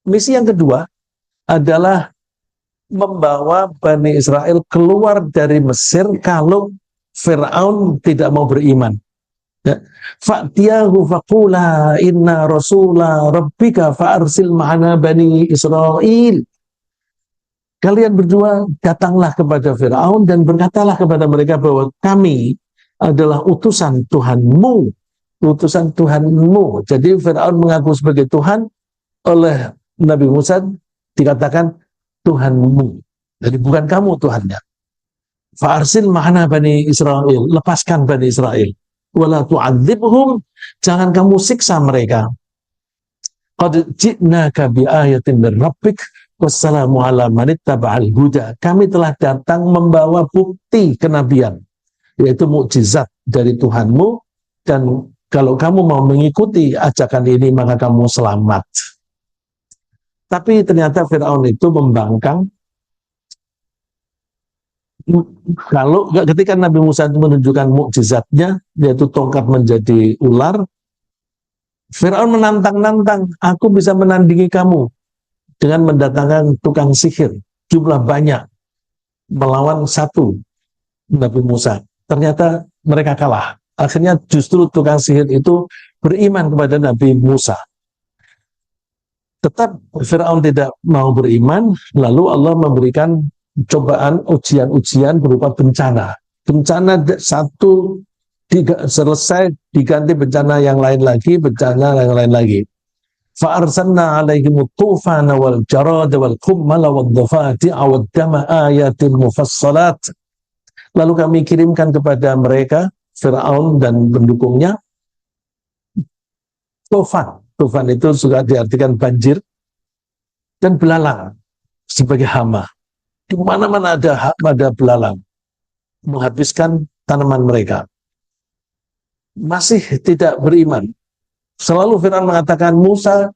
Misi yang kedua adalah membawa Bani Israel keluar dari Mesir kalau Firaun tidak mau beriman. Fa'tiyahu faqula inna rasula rabbika fa'arsil ma'ana Bani Israel. Kalian berdua datanglah kepada Firaun dan berkatalah kepada mereka bahwa kami adalah utusan Tuhanmu. Utusan Tuhanmu. Jadi Firaun mengaku sebagai Tuhan, oleh Nabi Musa dikatakan Tuhanmu. Jadi bukan kamu Tuhannya. Fa'arsil ma'ana Bani Israel. Lepaskan Bani Israel. Wala tu'adzibhum. Jangan kamu siksa mereka. Qad ji'naka bi'ayatin min rabbik wassalamu ala manittaba'al huda. Kami telah datang membawa bukti kenabian, yaitu mukjizat dari Tuhanmu, dan kalau kamu mau mengikuti ajakan ini maka kamu selamat. Tapi ternyata Firaun itu membangkang. Kalau ketika Nabi Musa itu menunjukkan mukjizatnya, yaitu tongkat menjadi ular, Firaun menantang-nantang, aku bisa menandingi kamu dengan mendatangkan tukang sihir, jumlah banyak, melawan satu Nabi Musa. Ternyata mereka kalah. Akhirnya justru tukang sihir itu beriman kepada Nabi Musa. Tetap Firaun tidak mau beriman, lalu Allah memberikan cobaan, ujian-ujian berupa bencana. Bencana satu selesai, diganti bencana yang lain lagi, bencana yang lain lagi. Fa'arsalna alaihim tufana wal jarada wal kummala wal dhafati'a wad dama ayatin mufassalat. Lalu kami kirimkan kepada mereka, Firaun dan pendukungnya, tufan. Tufan itu juga diartikan banjir dan belalang sebagai hama. Di mana-mana ada belalang menghabiskan tanaman mereka. Masih tidak beriman. Selalu Fir'aun mengatakan, Musa,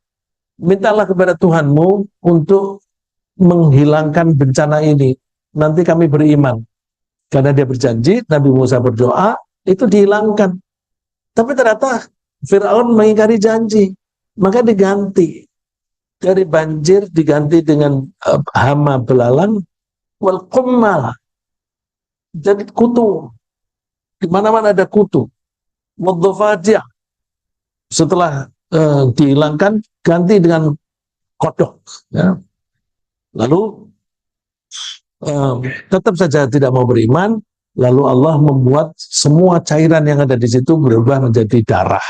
mintalah kepada Tuhanmu untuk menghilangkan bencana ini. Nanti kami beriman. Karena dia berjanji, Nabi Musa berdoa, itu dihilangkan. Tapi ternyata Fir'aun mengingkari janji. Maka diganti. Dari banjir diganti dengan hama belalang, wal qummal. Jadi kutu. Di mana-mana ada kutu. Wadhafadi'ah. Setelah dihilangkan, ganti dengan kodok. Ya. Lalu tetap saja tidak mau beriman. Lalu Allah membuat semua cairan yang ada di situ berubah menjadi darah.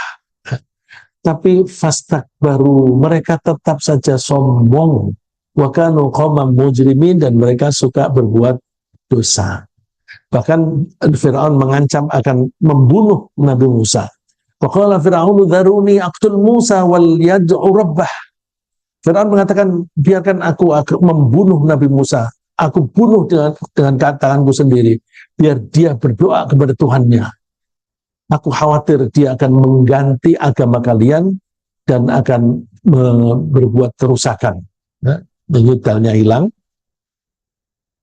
Tapi fastakbaru, mereka tetap saja sombong. Wa kanu qauman mujrimin, dan mereka suka berbuat dosa. Bahkan Fir'aun mengancam akan membunuh Nabi Musa. Faqala Fir'aunu dharuni aqtul Musa wal yad'u rabbah. Fir'aun mengatakan, biarkan aku membunuh Nabi Musa. Aku bunuh dengan tanganku sendiri. Biar dia berdoa kepada Tuhannya. Aku khawatir dia akan mengganti agama kalian dan akan berbuat kerusakan. Nyutalnya hilang.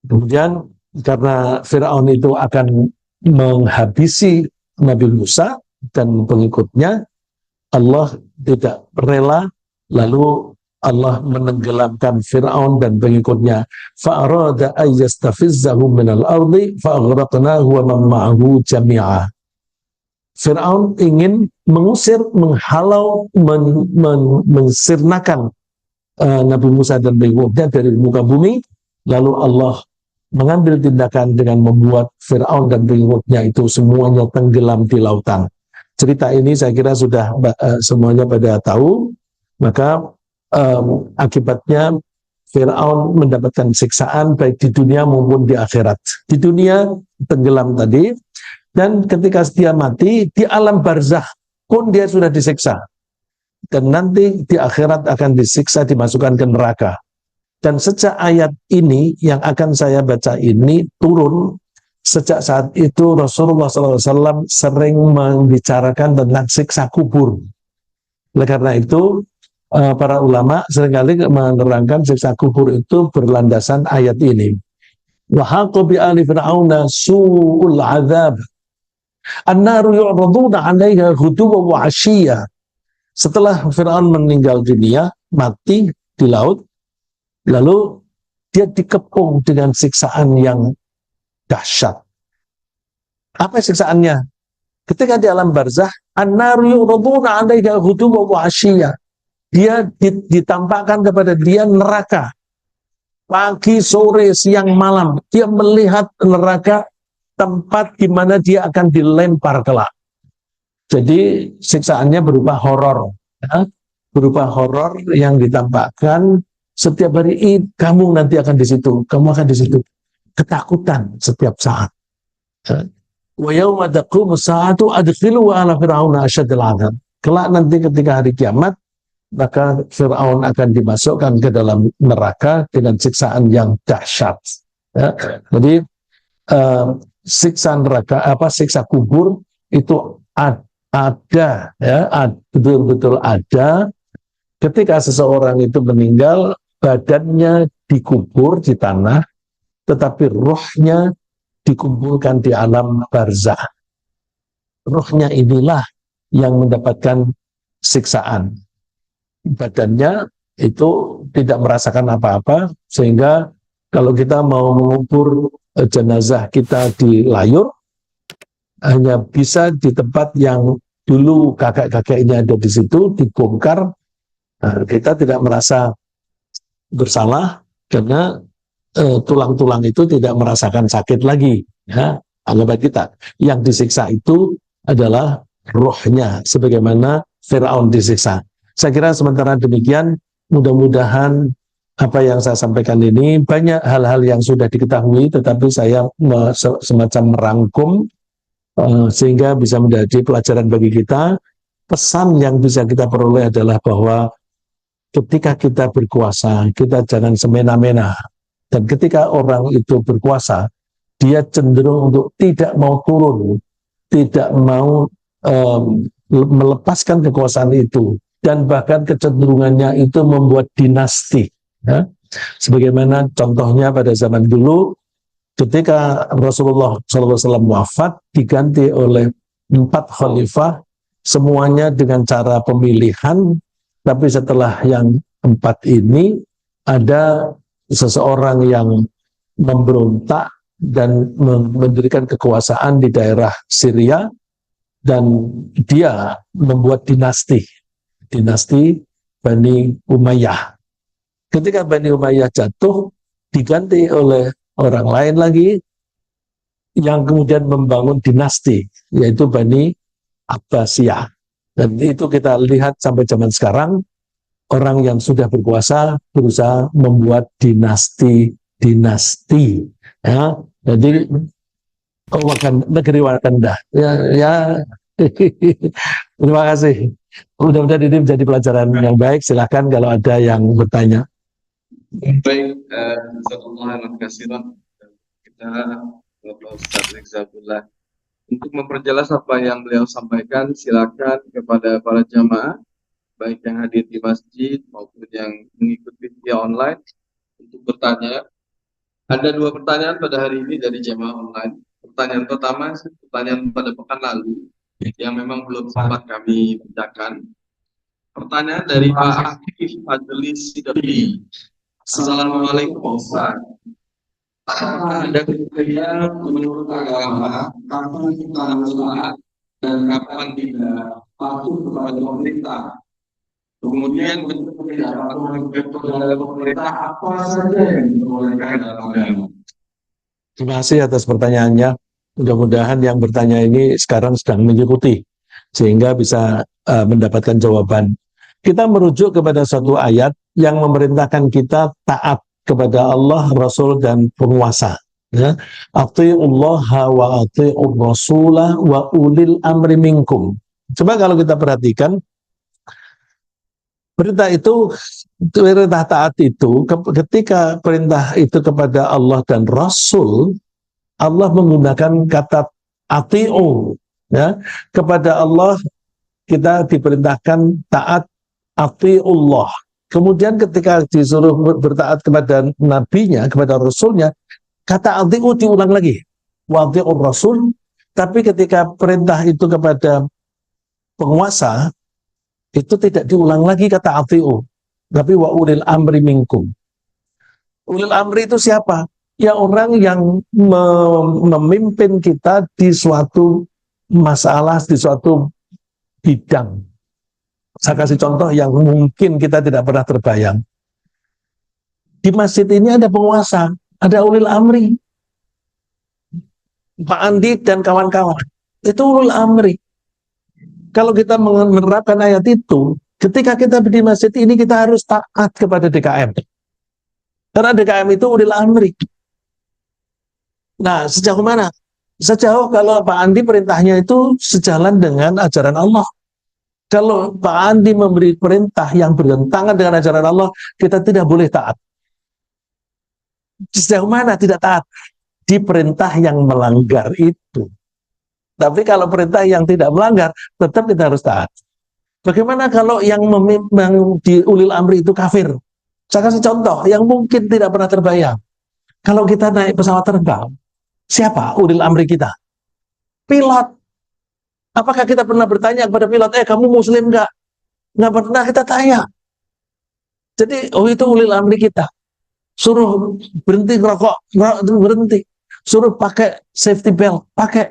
Kemudian karena Fir'aun itu akan menghabisi Nabi Musa dan pengikutnya, Allah tidak rela, lalu Allah menenggelamkan Fir'aun dan pengikutnya. Fa'arada ayyastafizzahum minal ardi fa'aghraqnahu wa man ma'ahu jami'a. Fir'aun ingin mengusir, menghalau, mensirnakan Nabi Musa dan pengikutnya dari muka bumi, lalu Allah mengambil tindakan dengan membuat Fir'aun dan pengikutnya itu semuanya tenggelam di lautan. Cerita ini saya kira sudah semuanya pada tahu. Maka akibatnya Fir'aun mendapatkan siksaan baik di dunia maupun di akhirat. Di dunia tenggelam tadi, dan ketika dia mati di alam barzakh pun dia sudah disiksa. Dan nanti di akhirat akan disiksa, dimasukkan ke neraka. Dan sejak ayat ini yang akan saya baca ini turun, sejak saat itu Rasulullah SAW sering membicarakan tentang siksa kubur. Oleh karena itu para ulama seringkali menerangkan siksa kubur itu berlandasan ayat ini. Wa haqa bi ali fir'auna su'ul 'adzab. An-naru yu'raduna 'alaiha ghuduwwan wa 'ashiyya. Setelah Fir'aun meninggal dunia, mati di laut, lalu dia dikepung dengan siksaan yang dahsyat. Apa siksaannya? Ketika di alam barzakh, an-naru yu'raduna 'alaiha ghuduwwan wa 'ashiyya. Dia ditampakkan kepada dia neraka. Pagi, sore, siang, malam. Dia melihat neraka, tempat di mana dia akan dilempar kelak. Jadi siksaannya berupa horor. Ya? Berupa horor yang ditampakkan setiap hari. Kamu nanti akan di situ. Kamu akan di situ. Ketakutan setiap saat. Wa yauma taqumu as-saa'atu adkhilu ala fir'auna asyaddal 'adzab. Kelak nanti ketika hari kiamat, maka Fir'aun akan dimasukkan ke dalam neraka dengan siksaan yang dahsyat. Ya. Jadi siksa neraka, siksa kubur itu ada, ya, betul-betul ada. Ketika seseorang itu meninggal, badannya dikubur di tanah, tetapi rohnya dikumpulkan di alam barzakh. Rohnya inilah yang mendapatkan siksaan. Badannya itu tidak merasakan apa-apa, sehingga kalau kita mau mengubur jenazah kita di layur, hanya bisa di tempat yang dulu kakek-kakeknya ada di situ, dibongkar. Kita tidak merasa bersalah karena tulang-tulang itu tidak merasakan sakit lagi. Ya, anggap kita. Yang disiksa itu adalah rohnya, sebagaimana Fir'aun disiksa. Saya kira sementara demikian, mudah-mudahan apa yang saya sampaikan ini banyak hal-hal yang sudah diketahui, tetapi saya semacam merangkum sehingga bisa menjadi pelajaran bagi kita pesan yang bisa kita peroleh adalah bahwa ketika kita berkuasa, kita jangan semena-mena. Dan ketika orang itu berkuasa, dia cenderung untuk tidak mau turun, tidak mau melepaskan kekuasaan itu. Dan bahkan kecenderungannya itu membuat dinasti. Ya. Sebagaimana contohnya pada zaman dulu, ketika Rasulullah SAW wafat, diganti oleh 4 khalifah, semuanya dengan cara pemilihan, tapi setelah yang 4 ini, ada seseorang yang memberontak dan mendirikan kekuasaan di daerah Syria, dan dia membuat dinasti Bani Umayyah. Ketika Bani Umayyah jatuh, diganti oleh orang lain lagi yang kemudian membangun dinasti, yaitu Bani Abbasiyah. Dan itu kita lihat sampai zaman sekarang, orang yang sudah berkuasa berusaha membuat dinasti. Ya, jadi negeri Wakanda. Ya. Terima kasih. Mudah-mudahan ini menjadi pelajaran yang baik. Silakan kalau ada yang bertanya. Baik, terima kasih kita Bapak Ustaz Rizabullah. Untuk memperjelas apa yang beliau sampaikan, silakan kepada para jamaah, baik yang hadir di masjid maupun yang mengikuti via online, untuk bertanya. Ada 2 pertanyaan pada hari ini dari jamaah online. Pertanyaan pertama, pertanyaan pada pekan lalu, yang memang belum sempat kami bacakan. Pertanyaan dari Pak Akif Adlis Sidapi. Assalamualaikum Pak Ustaz. Apakah ada kriteria menurut agama kapan kita harus taat dan kapan tidak patuh kepada pemerintah? Kemudian bentuk ketidakpatuhan kepada pemerintah apa saja yang diperbolehkan dalam agama? Terima kasih atas pertanyaannya. Mudah-mudahan yang bertanya ini sekarang sedang mengikuti sehingga bisa mendapatkan jawaban. Kita merujuk kepada suatu ayat yang memerintahkan kita taat kepada Allah, Rasul, dan penguasa. Ya. Atiullaha wa atiur rasulah wa ulil amri minkum. Coba kalau kita perhatikan, perintah taat itu, ketika perintah itu kepada Allah dan Rasul, Allah menggunakan kata ati'u. Ya. Kepada Allah kita diperintahkan taat ati'ullah. Kemudian ketika disuruh bertaat kepada nabinya, kepada rasulnya, kata ati'u diulang lagi. Wa ati'ur rasul. Tapi ketika perintah itu kepada penguasa, itu tidak diulang lagi kata ati'u. Tapi wa ulil amri minkum. Ulil amri itu siapa? Ya orang yang memimpin kita di suatu masalah, di suatu bidang. Saya kasih contoh yang mungkin kita tidak pernah terbayang. Di masjid ini ada penguasa, ada ulil amri. Pak Andi dan kawan-kawan. Itu ulil amri. Kalau kita menerapkan ayat itu, ketika kita di masjid ini kita harus taat kepada DKM. Karena DKM itu ulil amri. Nah, sejauh mana? Sejauh kalau Pak Andi perintahnya itu sejalan dengan ajaran Allah. Kalau Pak Andi memberi perintah yang bertentangan dengan ajaran Allah, kita tidak boleh taat. Sejauh mana tidak taat? Di perintah yang melanggar itu. Tapi kalau perintah yang tidak melanggar, tetap kita harus taat. Bagaimana kalau yang di ulil amri itu kafir? Saya kasih contoh yang mungkin tidak pernah terbayang. Kalau kita naik pesawat terbang, siapa ulil amri kita? Pilot. Apakah kita pernah bertanya kepada pilot, kamu muslim nggak? Nggak pernah kita tanya. Jadi, itu ulil amri kita. Suruh berhenti ngerokok, berhenti. Suruh pakai safety belt, pakai.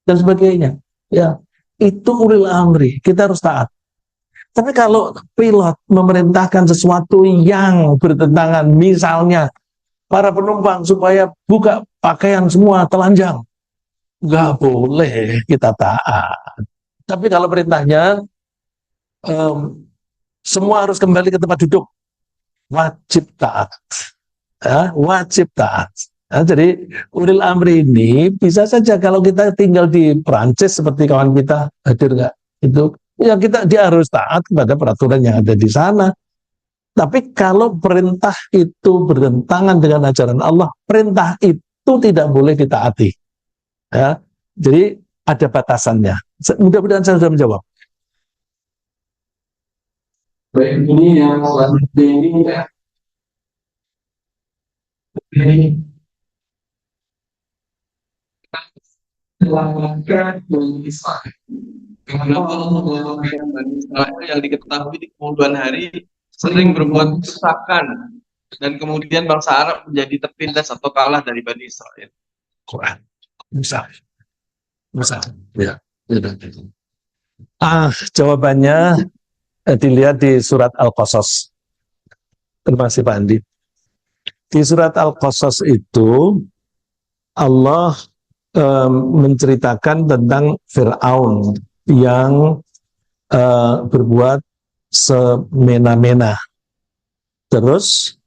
Dan sebagainya. Ya, itu ulil amri. Kita harus taat. Tapi kalau pilot memerintahkan sesuatu yang bertentangan, misalnya para penumpang supaya buka pakaian semua telanjang, nggak boleh kita taat. Tapi kalau perintahnya semua harus kembali ke tempat duduk, wajib taat. Ya, wajib taat. Nah, jadi ulil amri ini bisa saja kalau kita tinggal di Perancis seperti kawan kita hadir nggak? Itu Ya kita dia harus taat kepada peraturan yang ada di sana. Tapi kalau perintah itu bertentangan dengan ajaran Allah, perintah itu tidak boleh ditaati. Ya. Jadi ada batasannya. Mudah-mudahan saya sudah menjawab. Baik, ini yang selanjutnya ini ya. Melakukan Bani Israel. Kenapa Allah melakukan Bani Israel yang diketahui di kemudian hari sering berbuat kerusakan dan kemudian bangsa Arab menjadi tertindas atau kalah dari Bani Israel? Quran. Bisa. Ya. Jawabannya dilihat di surat Al-Qasas. Terima kasih Pak Andi. Di surat Al-Qasas itu Allah menceritakan tentang Fir'aun yang berbuat semena-mena. Terus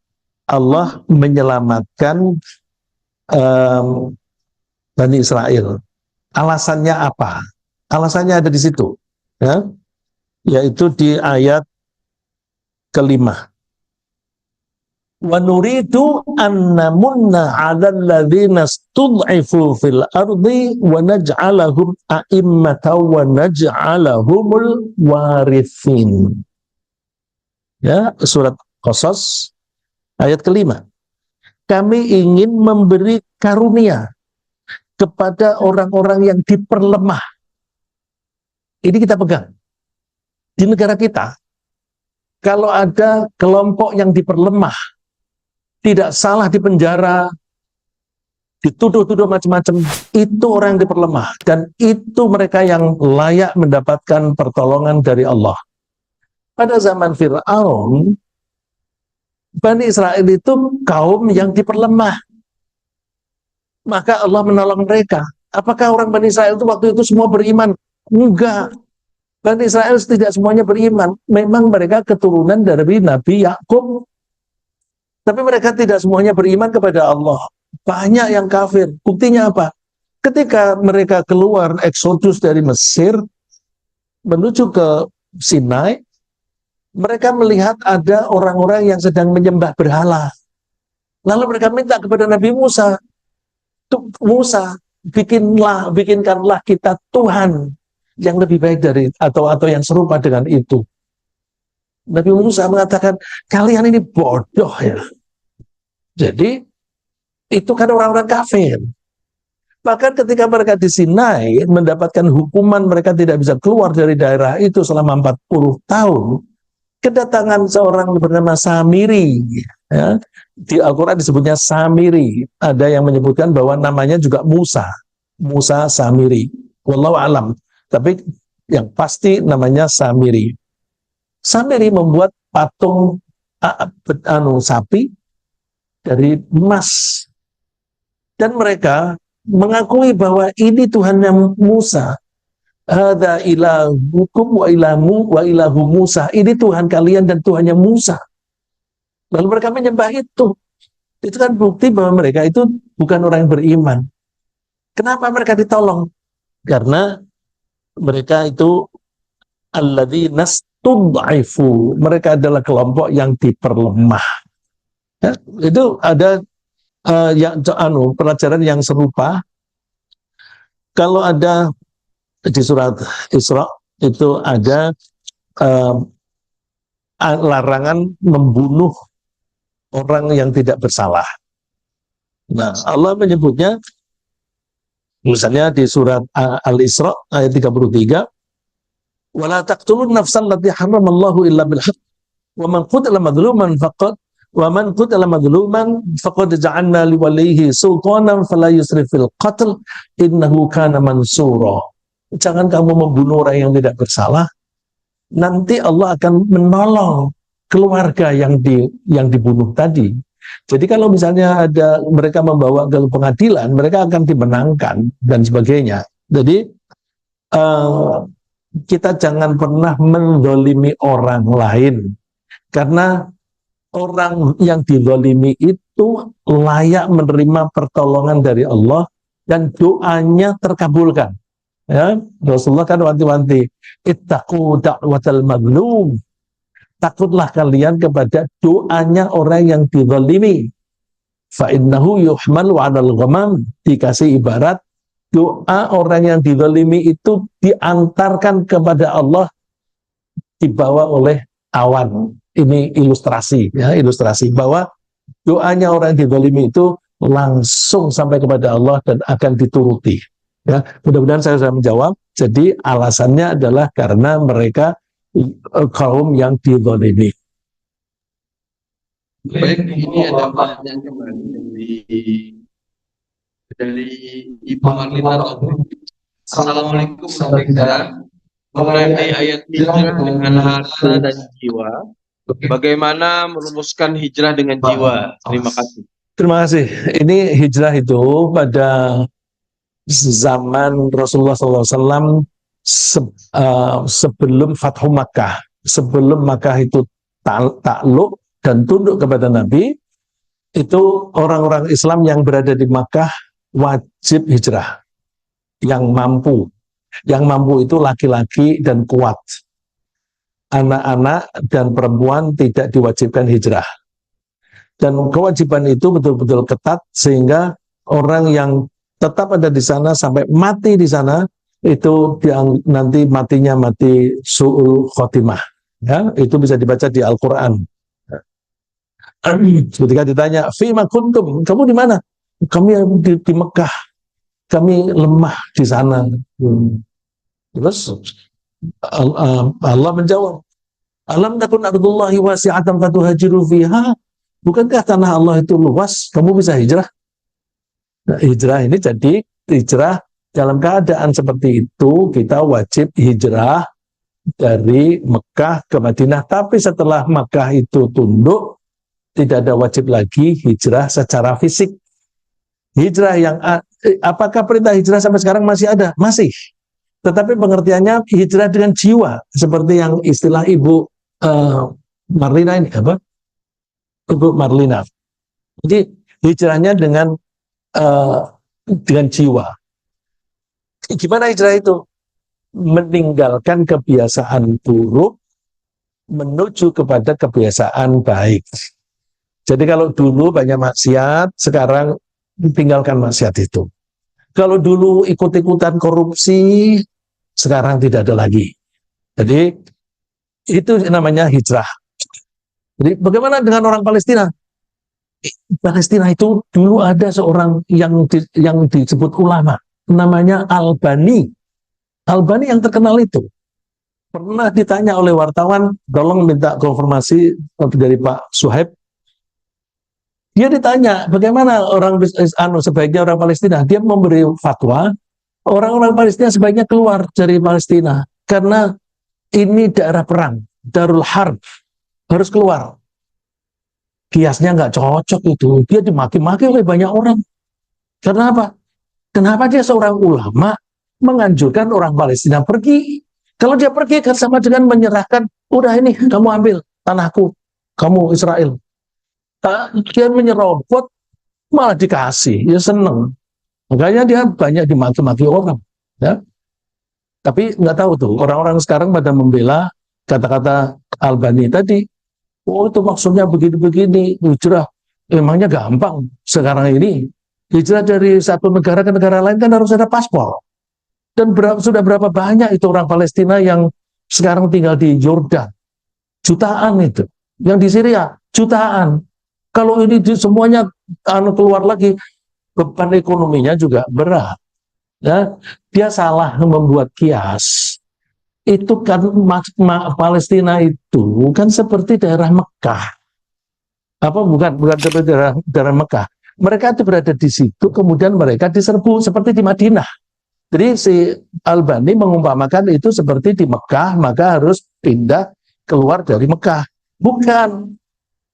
Allah menyelamatkan Bani Israel. Alasannya apa? Alasannya ada di situ, ya, yaitu di ayat kelima. Wa nuridu an namunna 'alal ladzina stud'ifu fil ardi wa naj'alahum a'immatan wa naj'alahumul warithin. Ya, surat Qasas ayat kelima. Kami ingin memberi karunia kepada orang-orang yang diperlemah. Ini kita pegang. Di negara kita, kalau ada kelompok yang diperlemah, tidak salah di penjara, dituduh-tuduh macam-macam, itu orang yang diperlemah. Dan itu mereka yang layak mendapatkan pertolongan dari Allah. Pada zaman Fir'aun, Bani Israel itu kaum yang diperlemah. Maka Allah menolong mereka. Apakah orang Bani Israel itu waktu itu semua beriman? Enggak. Bani Israel tidak semuanya beriman. Memang mereka keturunan dari Nabi Yakub. Tapi mereka tidak semuanya beriman kepada Allah. Banyak yang kafir. Buktinya apa? Ketika mereka keluar eksodus dari Mesir menuju ke Sinai, mereka melihat ada orang-orang yang sedang menyembah berhala. Lalu mereka minta kepada Nabi Musa, Musa, bikinkanlah kita Tuhan yang lebih baik dari atau yang serupa dengan itu. Nabi Musa mengatakan, kalian ini bodoh ya. Jadi itu kan orang-orang kafir. Bahkan ketika mereka di Sinai mendapatkan hukuman, mereka tidak bisa keluar dari daerah itu selama 40 tahun. Kedatangan seorang bernama Samiri, ya, di Al-Quran disebutnya Samiri. Ada yang menyebutkan bahwa namanya juga Musa Samiri. Wallahu alam. Tapi yang pasti namanya Samiri. Samiri membuat patung sapi dari emas. Dan mereka mengakui bahwa ini Tuhannya Musa. Hadza ilahukum wa ilahu Musa. Ini Tuhan kalian dan Tuhannya Musa. Lalu mereka menyembah itu. Itu kan bukti bahwa mereka itu bukan orang yang beriman. Kenapa mereka ditolong? Karena mereka itu alladzina stud'ifu. Mereka adalah kelompok yang diperlemah. Ya, itu ada pelajaran yang serupa. Kalau ada di surat Isra itu ada larangan membunuh orang yang tidak bersalah. Nah, Allah menyebutnya misalnya di surat Al-Isra ayat 33, wala taqtulun nafsan allati harramallahu illa bil haqq wa man qutila madluman faqad ja'alna liwalihi sultanan fala yusrif fil qatl innahu kana mansura. Jangan kamu membunuh orang yang tidak bersalah, nanti Allah akan menolong keluarga yang dibunuh tadi. Jadi kalau misalnya ada mereka membawa ke pengadilan, mereka akan dimenangkan dan sebagainya. Jadi kita jangan pernah menzalimi orang lain, karena orang yang dizalimi itu layak menerima pertolongan dari Allah dan doanya terkabulkan. Ya, Rasulullah kan wanti-wanti, ittaqu da'watal mazlum. Takutlah kalian kepada doanya orang yang dizalimi. Fa innahu yuhmalu 'alal ghamam. Dikasih ibarat doa orang yang dizalimi itu diantarkan kepada Allah, dibawa oleh awan. Ini ilustrasi, ya, ilustrasi bahwa doanya orang yang dizalimi itu langsung sampai kepada Allah dan akan dituruti. Ya, mudah-mudahan saya sudah menjawab. Jadi alasannya adalah karena mereka kaum yang dizalimi. Baik, ini ada pertanyaan kembali dari Ibu Marlina Taufik. Assalamualaikum warahmatullahi mengenai ayat hijrah dengan harta dan jiwa. Bagaimana merumuskan hijrah dengan jiwa? Terima kasih. Terima kasih. Ini hijrah itu pada zaman Rasulullah SAW sebelum Fathu Makkah, sebelum Makkah itu takluk dan tunduk kepada Nabi, itu orang-orang Islam yang berada di Makkah wajib hijrah. Yang mampu itu laki-laki dan kuat. Anak-anak dan perempuan tidak diwajibkan hijrah. Dan kewajiban itu betul-betul ketat sehingga orang yang tetap ada di sana sampai mati di sana itu nanti matinya mati su'ul khotimah. Ya, itu bisa dibaca di Al-Quran. Ketika ditanya, "Fima kuntum?" Kamu di mana? Kami di Mekah. Kami lemah di sana. Terus Allah menjawab, "Alam takun ardullahi wasi'atan fatuhajiru fiha?" Bukankah tanah Allah itu luas? Kamu bisa hijrah? Nah, hijrah ini jadi hijrah dalam keadaan seperti itu, kita wajib hijrah dari Mekah ke Madinah. Tapi setelah Mekah itu tunduk, tidak ada wajib lagi hijrah secara fisik. Hijrah yang apakah perintah hijrah sampai sekarang masih ada? Masih. Tetapi pengertiannya hijrah dengan jiwa, seperti yang istilah Ibu Marlina ini apa? Ibu Marlina. Jadi hijrahnya dengan jiwa. Gimana hijrah itu? Meninggalkan kebiasaan buruk menuju kepada kebiasaan baik. Jadi kalau dulu banyak maksiat, sekarang tinggalkan maksiat itu. Kalau dulu ikut-ikutan korupsi, sekarang tidak ada lagi. Jadi itu namanya hijrah. Jadi bagaimana dengan orang Palestina? Palestina itu dulu ada seorang yang disebut ulama, namanya Albani. Albani yang terkenal itu. Pernah ditanya oleh wartawan, tolong minta konfirmasi dari Pak Suhaib. Dia ditanya, bagaimana sebaiknya orang Palestina? Dia memberi fatwa, orang-orang Palestina sebaiknya keluar dari Palestina. Karena ini daerah perang, Darul Harb, harus keluar. Kiasnya nggak cocok itu. Dia dimaki-maki oleh banyak orang. Karena apa? Kenapa dia seorang ulama menganjurkan orang Palestina pergi? Kalau dia pergi kan sama dengan menyerahkan, udah ini kamu ambil tanahku, kamu Israel. Dia menyerobot, malah dikasih, ya seneng. Makanya dia banyak dimaki-maki orang. Ya. Tapi nggak tahu tuh, orang-orang sekarang pada membela kata-kata Albani tadi. Oh itu maksudnya begini-begini, hijrah. Emangnya gampang sekarang ini. Hijrah dari satu negara ke negara lain kan harus ada paspor. Dan sudah berapa banyak itu orang Palestina yang sekarang tinggal di Yordan. Jutaan itu. Yang di Syria, jutaan. Kalau ini semuanya keluar lagi, beban ekonominya juga berat. Ya, dia salah membuat kias. Itu kan Palestina itu kan seperti daerah Mekah. Apa bukan seperti daerah Mekah. Mereka itu berada di situ, kemudian mereka diserbu seperti di Madinah. Jadi si Albani mengumpamakan itu seperti di Mekah, maka harus pindah keluar dari Mekah. Bukan.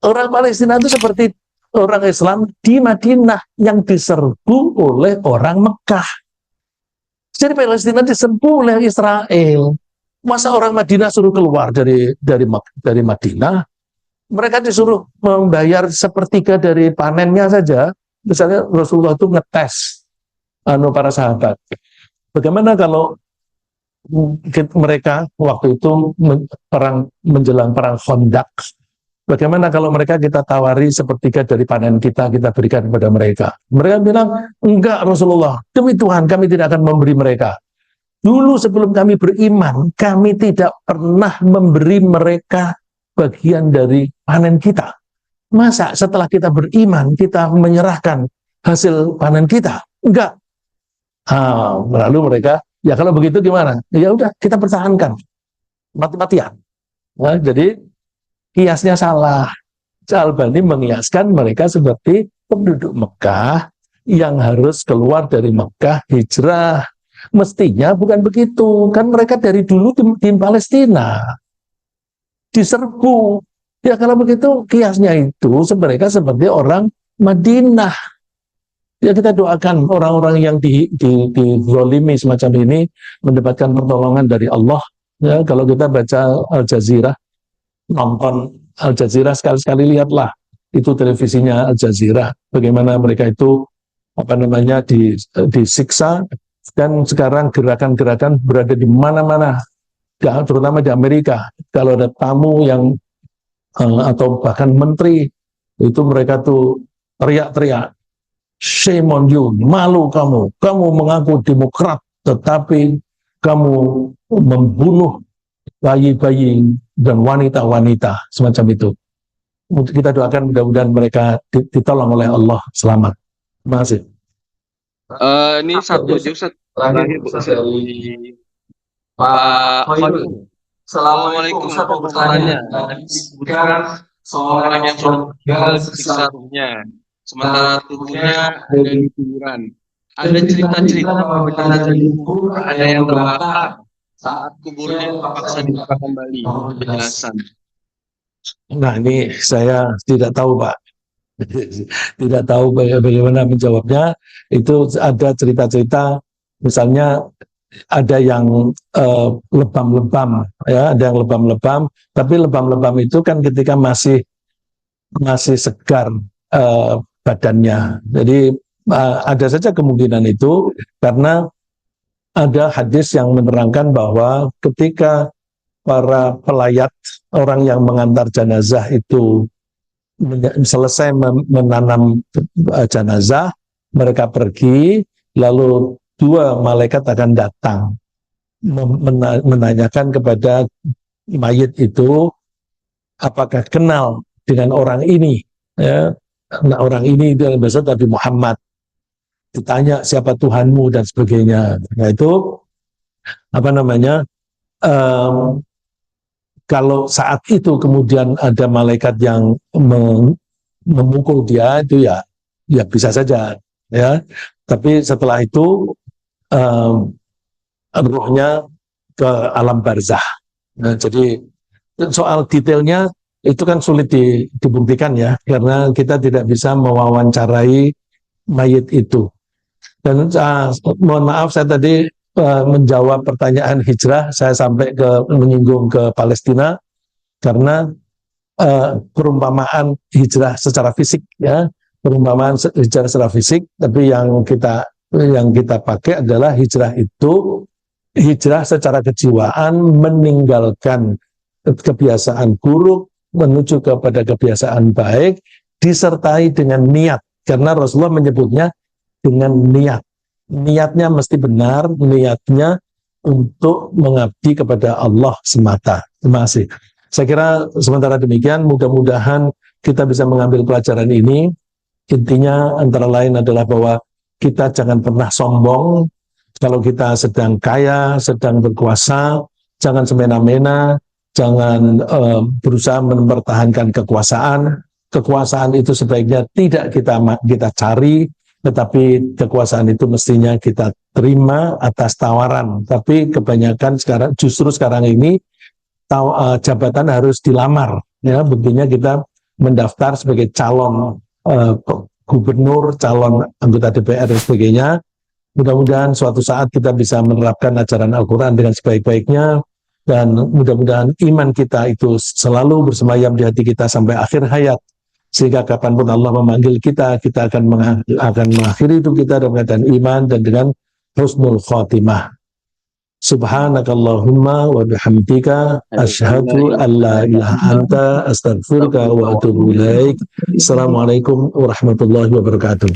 Orang Palestina itu seperti orang Islam di Madinah yang diserbu oleh orang Mekah. Jadi Palestina diserbu oleh Israel. Masa orang Madinah suruh keluar dari Madinah? Mereka disuruh membayar sepertiga dari panennya saja. Misalnya Rasulullah itu ngetes para sahabat. Bagaimana kalau mereka waktu itu menjelang perang Khandaq, bagaimana kalau mereka kita tawari sepertiga dari panen kita berikan kepada mereka? Mereka bilang, enggak Rasulullah, demi Tuhan kami tidak akan memberi mereka. Dulu sebelum kami beriman, kami tidak pernah memberi mereka bagian dari panen kita. Masa setelah kita beriman, kita menyerahkan hasil panen kita? Enggak. Lalu mereka, ya kalau begitu gimana? Ya udah, kita pertahankan. Mati-matian. Nah, jadi kiasnya salah. Al-Albani mengiaskan mereka seperti penduduk Mekah yang harus keluar dari Mekah hijrah. Mestinya bukan begitu. Kan mereka dari dulu di Palestina. Diserbu. Ya kalau begitu kiasnya itu mereka seperti orang Madinah. Ya kita doakan orang-orang yang dizolimi semacam ini mendapatkan pertolongan dari Allah. Ya kalau kita baca Al Jazeera, nonton Al Jazeera sekali-sekali lihatlah itu televisinya Al Jazeera. Bagaimana mereka itu disiksa dan sekarang gerakan-gerakan berada di mana-mana, terutama di Amerika. Kalau ada tamu yang atau bahkan menteri itu mereka tuh teriak-teriak, shame on you, malu kamu mengaku demokrat tetapi kamu membunuh bayi-bayi dan wanita-wanita semacam itu. Kita doakan mudah-mudahan mereka ditolong oleh Allah selamat. Terima kasih. Ini satu Ustaz terakhir dari Pak Khairul. Assalamualaikum pertanyaannya. Disebutkan seorang yang sudah siksa ruhnya, sementara tubuhnya ada di kuburan. Ada cerita-cerita bahwa jenazah kubur ada yang terbakar saat kuburnya terpaksa dibuka kembali. Penjelasan. Nah ini saya tidak tahu Pak. Tidak tahu bagaimana menjawabnya. Itu ada cerita-cerita, misalnya ada yang lebam-lebam, ya, ada yang lebam-lebam. Tapi lebam-lebam itu kan ketika masih segar badannya. Jadi ada saja kemungkinan itu karena ada hadis yang menerangkan bahwa ketika para pelayat, orang yang mengantar jenazah itu selesai menanam jenazah, mereka pergi, lalu dua malaikat akan datang menanyakan kepada mayit itu apakah kenal dengan orang ini, ya. Nah, orang ini dalam bahasa Nabi Muhammad, ditanya siapa Tuhanmu dan sebagainya. Nah itu kalau saat itu kemudian ada malaikat yang memukul dia, itu ya bisa saja, ya. Tapi setelah itu ruhnya ke alam barzah. Nah, jadi soal detailnya itu kan sulit dibuktikan ya, karena kita tidak bisa mewawancarai mayit itu. Dan mohon maaf saya tadi menjawab pertanyaan hijrah, saya sampai menyinggung ke Palestina karena perumpamaan hijrah secara fisik, ya, perumpamaan hijrah secara fisik, tapi yang kita pakai adalah hijrah itu hijrah secara kejiwaan, meninggalkan kebiasaan buruk menuju kepada kebiasaan baik disertai dengan niat, karena Rasulullah menyebutnya dengan niat. Niatnya mesti benar, niatnya untuk mengabdi kepada Allah semata. Terima kasih. Saya kira sementara demikian, mudah-mudahan kita bisa mengambil pelajaran ini. Intinya antara lain adalah bahwa kita jangan pernah sombong. Kalau kita sedang kaya, sedang berkuasa, jangan semena-mena, jangan berusaha mempertahankan kekuasaan. Kekuasaan itu sebaiknya tidak kita cari, tetapi kekuasaan itu mestinya kita terima atas tawaran. Tapi kebanyakan justru sekarang ini jabatan harus dilamar. Ya, buktinya kita mendaftar sebagai calon gubernur, calon anggota DPR dan sebagainya. Mudah-mudahan suatu saat kita bisa menerapkan ajaran Al-Quran dengan sebaik-baiknya, dan mudah-mudahan iman kita itu selalu bersemayam di hati kita sampai akhir hayat, sehingga kapanpun Allah memanggil kita, kita akan mengakhiri hidup kita dalam keadaan iman dan dengan husnul khatimah. Subhanakallahumma wa bihamdika asyhadu an la ilaha anta astaghfiruka wa atubu ilaik. Assalamualaikum warahmatullahi wabarakatuh.